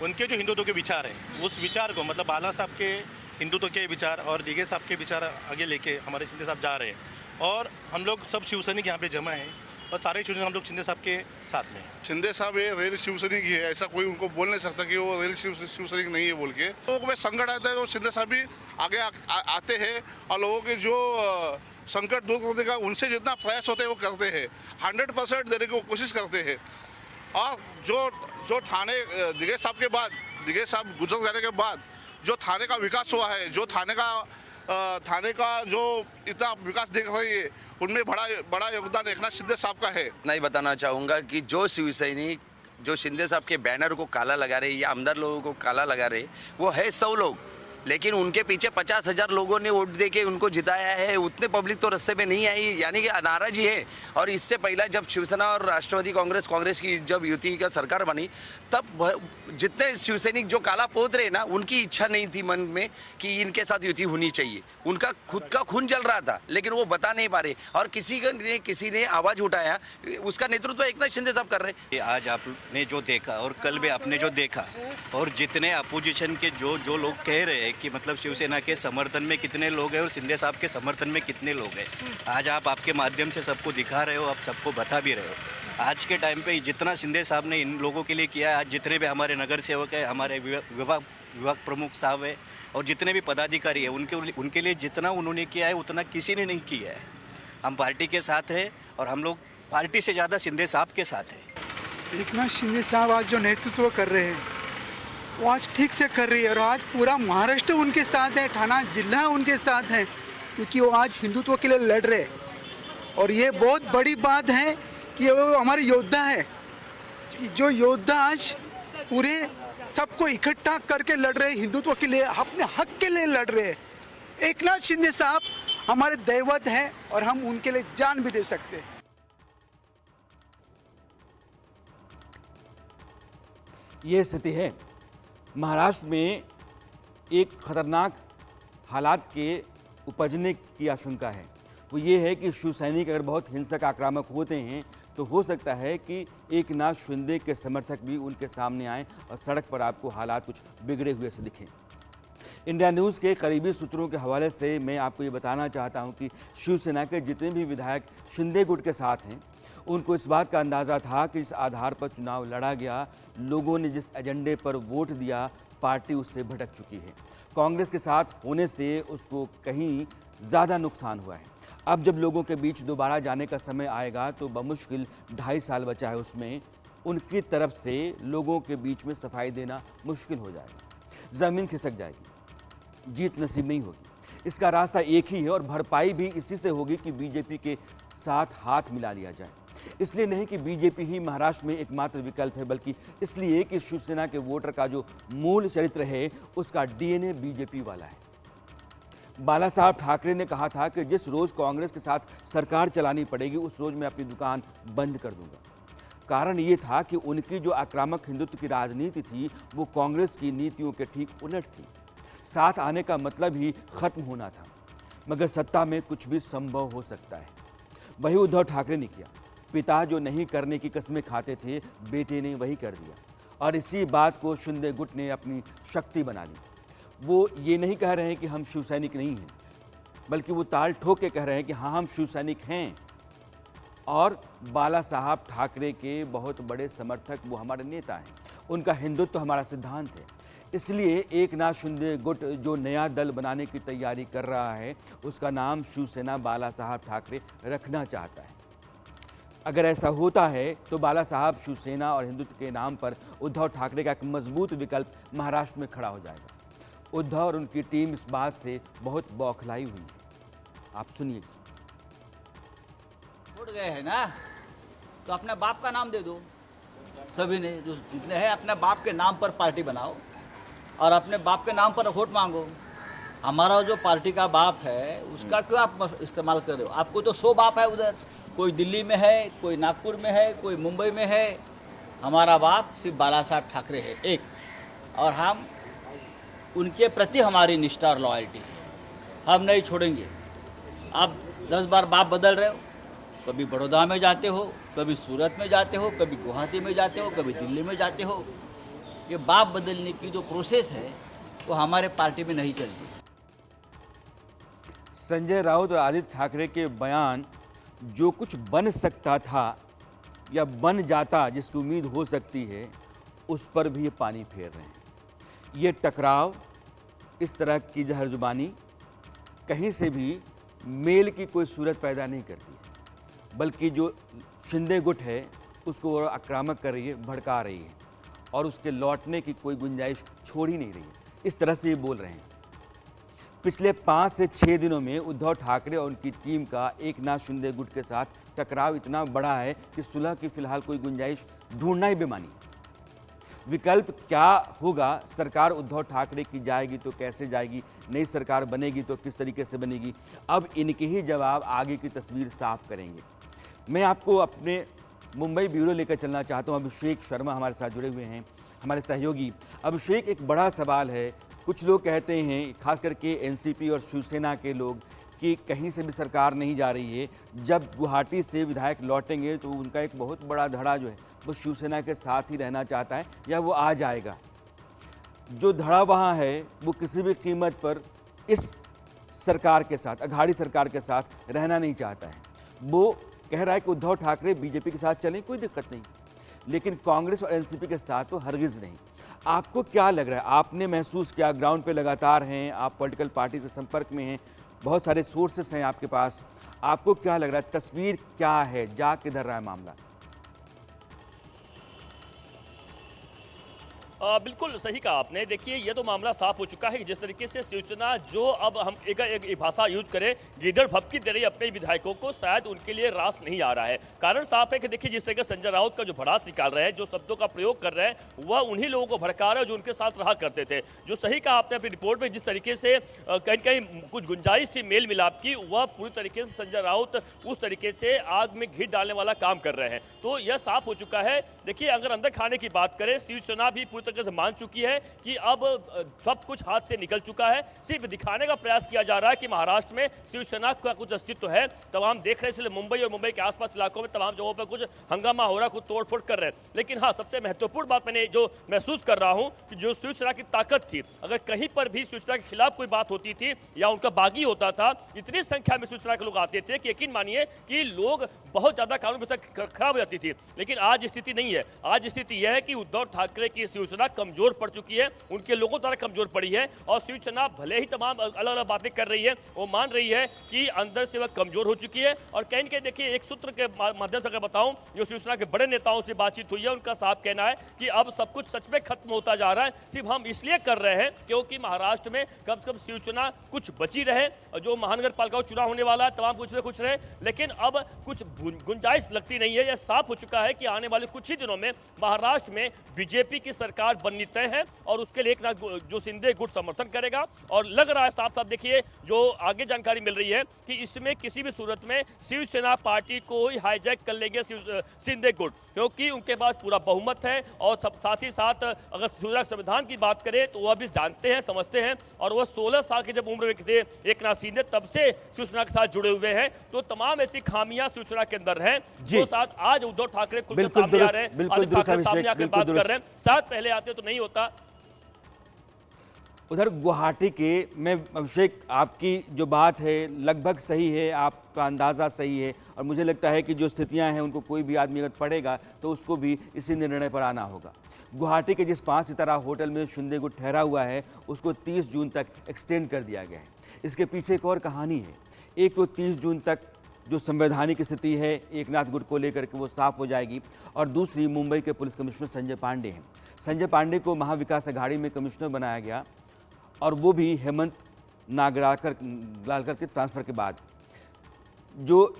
[SPEAKER 6] उनके जो हिंदुत्व के विचार है उस विचार को मतलब बाला साहब के हिंदुत्व के विचार और दिगे साहब के विचार आगे लेके हमारे शिंदे साहब जा रहे हैं और हम लोग सब शिवसैनिक यहाँ पे जमा हैं और सारे शिवसैनिक हम लोग शिंदे साहब के साथ में हैं।
[SPEAKER 7] शिंदे साहब ये रेल शिवसैनिक ही है, ऐसा कोई उनको बोल नहीं सकता कि वो रेल शिवसैनिक नहीं है बोल के। लोगों में संकट आता है तो शिंदे साहब भी आगे आते हैं और लोगों के जो संकट दूर करने का उनसे जितना प्रयास होते हैं वो करते हैं, 100% देने की कोशिश करते हैं। और जो थाने दिगे साहब के बाद, दिगे साहब गुजर जाने के बाद जो थाने का विकास हुआ है, जो थाने का जो इतना विकास देख रही है, उनमें बड़ा योगदान एक नाथ शिंदे साहब का है।
[SPEAKER 8] नहीं बताना चाहूँगा कि जो शिवसैनिक जो शिंदे साहब के बैनर को काला लगा रहे या आमदार लोगों को काला लगा रहे वो है 100 लोग, लेकिन उनके पीछे 50,000 लोगों ने वोट देके उनको जिताया है। उतने पब्लिक तो रास्ते पे नहीं आई, यानी कि नाराजी है। और इससे पहला जब शिवसेना और राष्ट्रवादी कांग्रेस की जब युति का सरकार बनी तब जितने शिवसैनिक जो काला पोत रहे ना, उनकी इच्छा नहीं थी मन में कि इनके साथ युति होनी चाहिए। उनका खुद का खून जल रहा था लेकिन वो बता नहीं पा रहे और किसी ने आवाज उठाया, उसका नेतृत्व एक नाथ शिंदे साहब कर रहे।
[SPEAKER 9] आज आपने जो देखा और कल भी आपने जो देखा और जितने अपोजिशन के जो लोग कह रहे हैं कि मतलब शिवसेना के समर्थन में कितने लोग हैं और शिंदे साहब के समर्थन में कितने लोग हैं, आज आप आपके माध्यम से सबको दिखा रहे हो, आप सबको बता भी रहे हो। आज के टाइम पे जितना शिंदे साहब ने इन लोगों के लिए किया है, आज जितने भी हमारे नगर सेवक है, हमारे विभाग प्रमुख साहब है और जितने भी पदाधिकारी है, उनके लिए जितना उन्होंने किया है उतना किसी ने नहीं किया है। हम पार्टी के साथ है और हम लोग पार्टी से ज़्यादा शिंदे साहब के साथ है।
[SPEAKER 10] एक नाथ शिंदे साहब आज जो नेतृत्व कर रहे हैं वो आज ठीक से कर रही है और आज पूरा महाराष्ट्र उनके साथ है, ठाणा जिला उनके साथ है, क्योंकि वो आज हिंदुत्व के लिए लड़ रहे हैं। और ये बहुत बड़ी बात है कि वो हमारे योद्धा है, कि जो योद्धा आज पूरे सबको इकट्ठा करके लड़ रहे हैं, हिंदुत्व के लिए, अपने हक के लिए लड़ रहे हैं। एकनाथ शिंदे साहब हमारे दैवत हैं और हम उनके लिए जान भी दे सकते हैं।
[SPEAKER 1] ये स्थिति है। महाराष्ट्र में एक खतरनाक हालात के उपजने की आशंका है। वो ये है कि शिवसैनिक अगर बहुत हिंसक आक्रामक होते हैं तो हो सकता है कि एकनाथ शिंदे के समर्थक भी उनके सामने आएं और सड़क पर आपको हालात कुछ बिगड़े हुए से दिखें। इंडिया न्यूज़ के करीबी सूत्रों के हवाले से मैं आपको ये बताना चाहता हूं कि शिवसेना के जितने भी विधायक शिंदे गुट के साथ हैं, उनको इस बात का अंदाज़ा था कि इस आधार पर चुनाव लड़ा गया, लोगों ने जिस एजेंडे पर वोट दिया, पार्टी उससे भटक चुकी है। कांग्रेस के साथ होने से उसको कहीं ज़्यादा नुकसान हुआ है। अब जब लोगों के बीच दोबारा जाने का समय आएगा तो बमुश्किल 2.5 साल बचा है, उसमें उनकी तरफ से लोगों के बीच में सफाई देना मुश्किल हो जाएगा। ज़मीन खिसक जाएगी, जीत नसीब नहीं होगी। इसका रास्ता एक ही है और भरपाई भी इसी से होगी कि बीजेपी के साथ हाथ मिला लिया जाए। इसलिए नहीं कि बीजेपी ही महाराष्ट्र में एकमात्र विकल्प है, बल्कि इसलिए कि शिवसेना के वोटर का जो मूल चरित्र है उसका डीएनए बीजेपी वाला है। बाला साहब ठाकरे ने कहा था कि जिस रोज कांग्रेस के साथ सरकार चलानी पड़ेगी उस रोज मैं अपनी दुकान बंद कर दूंगा। कारण ये था कि उनकी जो आक्रामक हिंदुत्व की राजनीति थी वो कांग्रेस की नीतियों के ठीक उलट थी। साथ आने का मतलब ही खत्म होना था, मगर सत्ता में कुछ भी संभव हो सकता है। वही उद्धव ठाकरे ने किया। पिता जो नहीं करने की कस्में खाते थे, बेटे ने वही कर दिया और इसी बात को शिंदे गुट ने अपनी शक्ति बना ली। वो ये नहीं कह रहे हैं कि हम शिवसैनिक नहीं हैं, बल्कि वो ताल ठोक के कह रहे हैं कि हाँ हम शिवसैनिक हैं और बाला साहब ठाकरे के बहुत बड़े समर्थक वो हमारे नेता हैं। उनका हिंदुत्व हमारा सिद्धांत है। इसलिए एकनाथ शिंदे गुट जो नया दल बनाने की तैयारी कर रहा है उसका नाम शिवसेना बाला साहब ठाकरे रखना चाहता है। अगर ऐसा होता है तो बाला साहब शिवसेना और हिंदुत्व के नाम पर उद्धव ठाकरे का एक मजबूत विकल्प महाराष्ट्र में खड़ा हो जाएगा। उद्धव और उनकी टीम इस बात से बहुत बौखलाई हुई है। आप सुनिए।
[SPEAKER 2] छोड़ गए हैं ना तो अपने बाप का नाम दे दो। सभी ने जो जितने हैं अपने बाप के नाम पर पार्टी बनाओ और अपने बाप के नाम पर वोट मांगो। हमारा जो पार्टी का बाप है उसका क्यों आप इस्तेमाल कर रहे हो? आपको तो 100 बाप है उधर, कोई दिल्ली में है, कोई नागपुर में है, कोई मुंबई में है। हमारा बाप सिर्फ बाला साहब ठाकरे है एक, और हम उनके प्रति हमारी निष्ठा और लॉयल्टी है। हम नहीं छोड़ेंगे। आप 10 बार बाप बदल रहे हो, कभी बड़ौदा में जाते हो, कभी सूरत में जाते हो, कभी गुवाहाटी में जाते हो, कभी दिल्ली में जाते हो। ये बाप बदलने की जो प्रोसेस है वो हमारे पार्टी में नहीं चलती।
[SPEAKER 1] संजय राउत और आदित्य ठाकरे के बयान जो कुछ बन सकता था या बन जाता, जिसकी उम्मीद हो सकती है, उस पर भी ये पानी फेर रहे हैं। ये टकराव, इस तरह की जहरजुबानी कहीं से भी मेल की कोई सूरत पैदा नहीं करती है, बल्कि जो शिंदे गुट है उसको और आक्रामक कर रही है, भड़का रही है और उसके लौटने की कोई गुंजाइश छोड़ ही नहीं रही है। इस तरह से ये बोल रहे हैं। पिछले 5 से 6 दिनों में उद्धव ठाकरे और उनकी टीम का एकनाथ शिंदे गुट के साथ टकराव इतना बड़ा है कि सुलह की फिलहाल कोई गुंजाइश ढूंढना ही बेमानी है। विकल्प क्या होगा? सरकार उद्धव ठाकरे की जाएगी तो कैसे जाएगी, नई सरकार बनेगी तो किस तरीके से बनेगी, अब इनके ही जवाब आगे की तस्वीर साफ करेंगे। मैं आपको अपने मुंबई ब्यूरो लेकर चलना चाहता हूं। अभिषेक शर्मा हमारे साथ जुड़े हुए हैं, हमारे सहयोगी। अभिषेक, एक बड़ा सवाल है। कुछ लोग कहते हैं, खास करके एनसीपी और शिवसेना के लोग, कि कहीं से भी सरकार नहीं जा रही है। जब गुवाहाटी से विधायक लौटेंगे तो उनका एक बहुत बड़ा धड़ा जो है वो शिवसेना के साथ ही रहना चाहता है या वो आ जाएगा। जो धड़ा वहाँ है वो किसी भी कीमत पर इस सरकार के साथ, अघाड़ी सरकार के साथ रहना नहीं चाहता है। वो कह रहा है कि उद्धव ठाकरे बीजेपी के साथ चलें, कोई दिक्कत नहीं, लेकिन कांग्रेस और एनसीपी के साथ तो हरगिज़ नहीं। आपको क्या लग रहा है? आपने महसूस किया, ग्राउंड पे लगातार हैं, आप पॉलिटिकल पार्टी से संपर्क में हैं, बहुत सारे सोर्सेस हैं आपके पास। आपको क्या लग रहा है, तस्वीर क्या है, जा किधर रहा है मामला?
[SPEAKER 11] बिल्कुल सही कहा आपने। देखिए ये तो मामला साफ हो चुका है कि जिस तरीके से शिवसेना जो अब हम एक भाषा यूज करें, गिदड़ भपकी दे रही है अपने विधायकों को, शायद उनके लिए रास नहीं आ रहा है। कारण साफ है कि देखिए जिस तरीके संजय राउत का जो भड़ास निकाल रहे हैं, जो शब्दों का प्रयोग कर रहे हैं, वह उन्हीं लोगों को भड़का रहे हैं जो उनके साथ रहा करते थे। जो सही कहा आपने अपनी रिपोर्ट में, जिस तरीके से कहीं कहीं कुछ गुंजाइश थी मेल मिलाप की, वह पूरी तरीके से संजय राउत उस तरीके से आग में घी डालने वाला काम कर रहे हैं। तो यह साफ हो चुका है। देखिए अगर अंदर खाने की बात करें, शिवसेना भी पूरी तरीके से मान चुकी है कि अब सब कुछ हाथ से निकल चुका है। सिर्फ दिखाने का प्रयास किया जा रहा है कि महाराष्ट्र में शिवसेना का कुछ अस्तित्व है। तमाम देख रहे हैं, इसलिए मुंबई और मुंबई के आसपास इलाकों में तमाम जगहों पर कुछ हंगामा हो रहा है, कुछ तोड़फोड़ कर रहे हैं। लेकिन हाँ, सबसे महत्वपूर्ण बात मैंने जो महसूस कर रहा हूं कि जो शिवसेना की ताकत थी, अगर कहीं पर भी शिवसेना के खिलाफ कोई बात होती थी या उनका बागी होता था, इतनी संख्या में शिवसेना के लोग आते थे कि यकीन मानिए कि लोग बहुत ज्यादा कानून व्यवस्था खराब हो जाती थी। लेकिन आज स्थिति नहीं है। आज स्थिति यह है कि उद्धव ठाकरे की शिवसेना कमजोर पड़ चुकी है, उनके लोगों द्वारा कमजोर पड़ी है। और शिवसेना भले ही तमाम अलग अलग बातें कर रही है, वो मान रही है कि अंदर से वह कमजोर हो चुकी है। और कहीं कहीं देखिए, एक सूत्र के माध्यम से अगर बताऊं, जो शिवसेना के बड़े नेताओं से बातचीत हुई है, उनका साफ कहना है कि अब सब कुछ सच में खत्म होता जा रहा है। सिर्फ हम इसलिए कर रहे हैं क्योंकि महाराष्ट्र में कम से कम शिवसेना कुछ बची रहे। जो महानगर पालिका चुनाव होने वाला है, तमाम कुछ में कुछ रहे, लेकिन अब कुछ गुंजाइश लगती नहीं है। यह साफ हो चुका है कि आने वाले कुछ ही दिनों में महाराष्ट्र में बीजेपी की सरकार बननी तय है और उसके लिए एकनाथ जो शिंदे गुट समर्थन करेगा। और लग रहा है साफ साफ, देखिए जो आगे जानकारी मिल रही है कि इसमें किसी भी सूरत में शिवसेना पार्टी को ही हाईजैक कर लेंगे शिंदे गुट, क्योंकि उनके पास पूरा बहुमत है। और साथ ही साथ अगर शिवसेना संविधान की बात करें तो वह भी जानते हैं, समझते हैं। और वह 16 साल के जब उम्र में थे एकनाथ शिंदे, तब से शिवसेना के साथ जुड़े हुए हैं। तो तमाम ऐसी खामियां शिवसेना के अंदर हैं, जो साथ आज उद्धव ठाकरे खुद के सामने आ रहे हैं, ठाकरे सामने आकर बात कर रहे हैं। साथ पहले आते तो नहीं होता।
[SPEAKER 1] उधर गुवाहाटी के में अभिषेक, आपकी जो बात है लगभग सही है, आपका अंदाज़ा सही है। और मुझे लगता है कि जो स्थितियां हैं उनको कोई भी आदमी अगर पढ़ेगा तो उसको भी इसी निर्णय पर आना होगा। गुवाहाटी के जिस 5 सितारा होटल में शिंदे गुट ठहरा हुआ है, उसको 30 जून तक एक्सटेंड कर दिया गया है। इसके पीछे एक और कहानी है। एक तो 30 जून तक जो संवैधानिक स्थिति है एकनाथ गुट को लेकर के वो साफ हो जाएगी। और दूसरी, मुंबई के पुलिस कमिश्नर संजय पांडे हैं। संजय पांडे को महाविकास अघाड़ी में कमिश्नर बनाया गया, और वो भी हेमंत नागराकर के ट्रांसफर के बाद। जो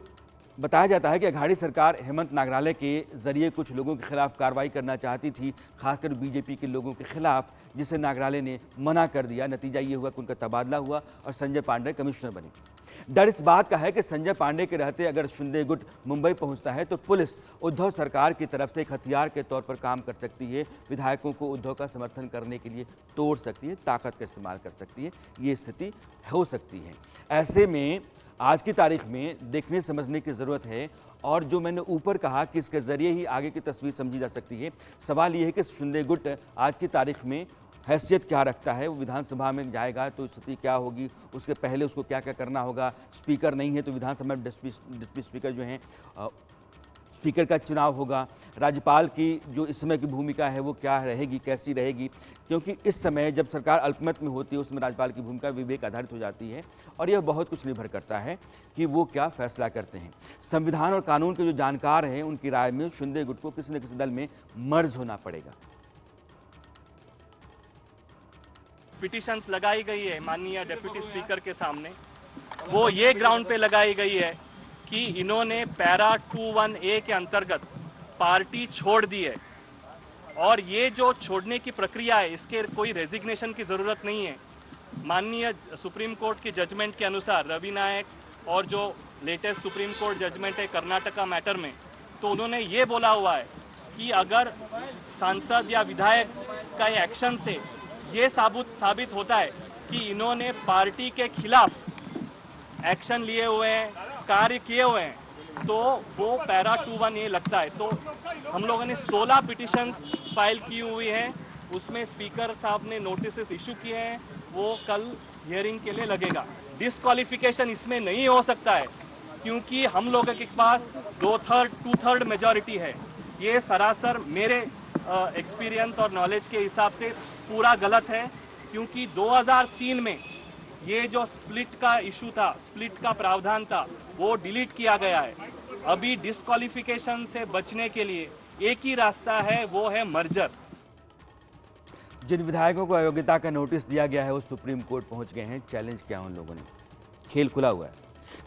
[SPEAKER 1] बताया जाता है कि अघाड़ी सरकार हेमंत नागराले के जरिए कुछ लोगों के खिलाफ कार्रवाई करना चाहती थी, खासकर बीजेपी के लोगों के खिलाफ, जिसे नागराले ने मना कर दिया। नतीजा ये हुआ कि उनका तबादला हुआ और संजय पांडे कमिश्नर बने। डर इस बात का है कि संजय पांडे के रहते अगर शिंदे गुट मुंबई पहुंचता है तो पुलिस उद्धव सरकार की तरफ से एक हथियार के तौर पर काम कर सकती है, विधायकों को उद्धव का समर्थन करने के लिए तोड़ सकती है, ताकत का इस्तेमाल कर सकती है। ये स्थिति हो सकती है। ऐसे में आज की तारीख में देखने समझने की ज़रूरत है। और जो मैंने ऊपर कहा कि इसके ज़रिए ही आगे की तस्वीर समझी जा सकती है, सवाल ये है कि शिंदे गुट आज की तारीख में हैसियत क्या रखता है। वो विधानसभा में जाएगा तो स्थिति क्या होगी, उसके पहले उसको क्या क्या करना होगा। स्पीकर नहीं है तो विधानसभा में डिप्टी स्पीकर जो हैं, स्पीकर का चुनाव होगा। राज्यपाल की जो इस समय की भूमिका है वो क्या रहेगी, कैसी रहेगी, क्योंकि इस समय जब सरकार अल्पमत में होती है उसमें राज्यपाल की भूमिका विवेक आधारित हो जाती है। और यह बहुत कुछ निर्भर करता है कि वो क्या फैसला करते हैं। संविधान और कानून के जो जानकार हैं उनकी राय में शिंदे गुट को किसी न किसी दल में मर्ज होना पड़ेगा।
[SPEAKER 12] पिटिशंस लगाई गई है माननीय डिप्टी स्पीकर के सामने, वो ये ग्राउंड पे लगाई गई है कि इन्होंने पैरा 21A के अंतर्गत पार्टी छोड़ दी है। और ये जो छोड़ने की प्रक्रिया है, इसके कोई रेजिग्नेशन की ज़रूरत नहीं है। माननीय सुप्रीम कोर्ट की जजमेंट के अनुसार रवि नायक और जो लेटेस्ट सुप्रीम कोर्ट जजमेंट है कर्नाटका मैटर में, तो उन्होंने ये बोला हुआ है कि अगर सांसद या विधायक का एक्शन से ये साबित होता है कि इन्होंने पार्टी के खिलाफ एक्शन लिए हुए हैं, कार्य किए हुए हैं, तो वो पैरा 21A लगता है। तो हम लोगों ने 16 पिटिशंस फाइल की हुई हैं, उसमें स्पीकर साहब ने नोटिस इशू किए हैं, वो कल हियरिंग के लिए लगेगा। डिस्क्वालिफिकेशन इसमें नहीं हो सकता है क्योंकि हम लोगों के पास 2/3 मेजॉरिटी है। ये सरासर मेरे एक्सपीरियंस और नॉलेज के हिसाब से पूरा गलत है, क्योंकि 2003 में ये जो स्प्लिट का इशू था, स्प्लिट का प्रावधान था, वो डिलीट किया गया है। अभी डिस्क्वालिफिकेशन से बचने के लिए एक ही रास्ता है, वो है मर्जर।
[SPEAKER 1] जिन विधायकों को अयोग्यता का नोटिस दिया गया है वो सुप्रीम कोर्ट पहुंच गए हैं। चैलेंज किया उन लोगों ने। खेल खुला हुआ है,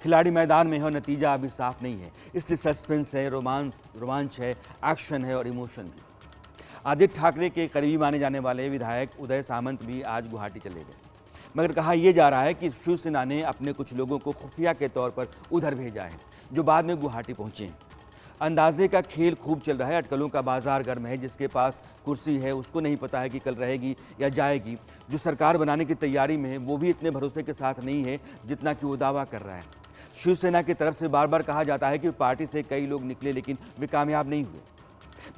[SPEAKER 1] खिलाड़ी मैदान में है और नतीजा अभी साफ नहीं है, इसलिए सस्पेंस है, रोमांच है, एक्शन है और इमोशन भी। आदित्य ठाकरे के करीबी माने जाने वाले विधायक उदय सामंत भी आज गुवाहाटी चले गए, मगर कहा यह जा रहा है कि शिवसेना ने अपने कुछ लोगों को खुफिया के तौर पर उधर भेजा है, जो बाद में गुवाहाटी पहुंचे हैं। अंदाजे का खेल खूब चल रहा है। अटकलों का बाजार गर्म है। जिसके पास कुर्सी है उसको नहीं पता है कि कल रहेगी या जाएगी। जो सरकार बनाने की तैयारी में है वो भी इतने भरोसे के साथ नहीं है जितना कि वो दावा कर रहा है। शिवसेना की तरफ से बार बार कहा जाता है कि पार्टी से कई लोग निकले लेकिन वे कामयाब नहीं हुए।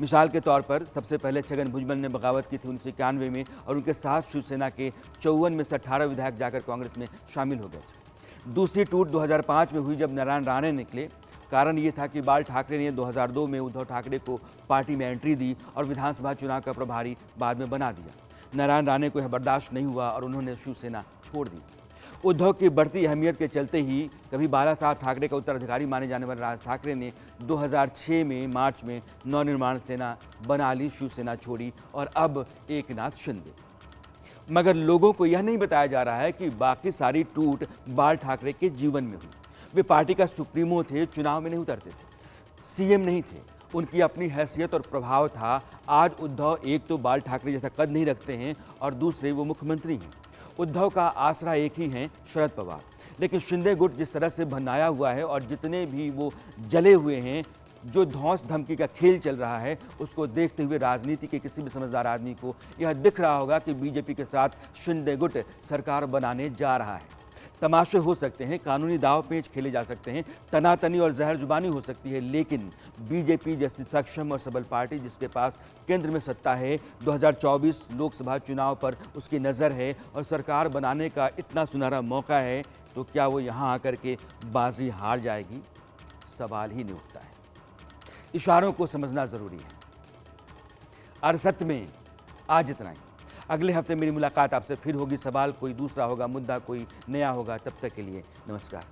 [SPEAKER 1] मिसाल के तौर पर सबसे पहले छगन भुजबल ने बगावत की थी 1991 में और उनके साथ शिवसेना के 54 में से 18 विधायक जाकर कांग्रेस में शामिल हो गए थे। दूसरी टूट 2005 में हुई जब नारायण राणे निकले। कारण ये था कि बाल ठाकरे ने 2002 में उद्धव ठाकरे को पार्टी में एंट्री दी और विधानसभा चुनाव का प्रभारी बाद में बना दिया। नारायण राणे को यह बर्दाश्त नहीं हुआ और उन्होंने शिवसेना छोड़ दी। उद्धव की बढ़ती अहमियत के चलते ही कभी बाला साहब ठाकरे का उत्तराधिकारी माने जाने वाले राज ठाकरे ने 2006 में मार्च में नवनिर्माण सेना बना ली, शिवसेना छोड़ी और अब एकनाथ शिंदे। मगर लोगों को यह नहीं बताया जा रहा है कि बाकी सारी टूट बाल ठाकरे के जीवन में हुई। वे पार्टी का सुप्रीमो थे, चुनाव में नहीं उतरते थे, सीएम नहीं थे, उनकी अपनी हैसियत और प्रभाव था। आज उद्धव एक तो बाल ठाकरे जैसा कद नहीं रखते हैं और दूसरे वो मुख्यमंत्री हैं। उद्धव का आसरा एक ही है, शरद पवार। लेकिन शिंदे गुट जिस तरह से बनाया हुआ है और जितने भी वो जले हुए हैं, जो धौंस धमकी का खेल चल रहा है, उसको देखते हुए राजनीति के किसी भी समझदार आदमी को यह दिख रहा होगा कि बीजेपी के साथ शिंदे गुट सरकार बनाने जा रहा है। तमाशे हो सकते हैं, कानूनी दाव पेच खेले जा सकते हैं, तनातनी और जहर जुबानी हो सकती है, लेकिन बीजेपी जैसी सक्षम और सबल पार्टी जिसके पास केंद्र में सत्ता है, 2024 लोकसभा चुनाव पर उसकी नज़र है और सरकार बनाने का इतना सुनहरा मौका है, तो क्या वो यहाँ आकर के बाजी हार जाएगी? सवाल ही नहीं उठता है। इशारों को समझना ज़रूरी है। अरसत में आज इतना ही। अगले हफ्ते मेरी मुलाकात आपसे फिर होगी। सवाल कोई दूसरा होगा, मुद्दा कोई नया होगा। तब तक के लिए नमस्कार।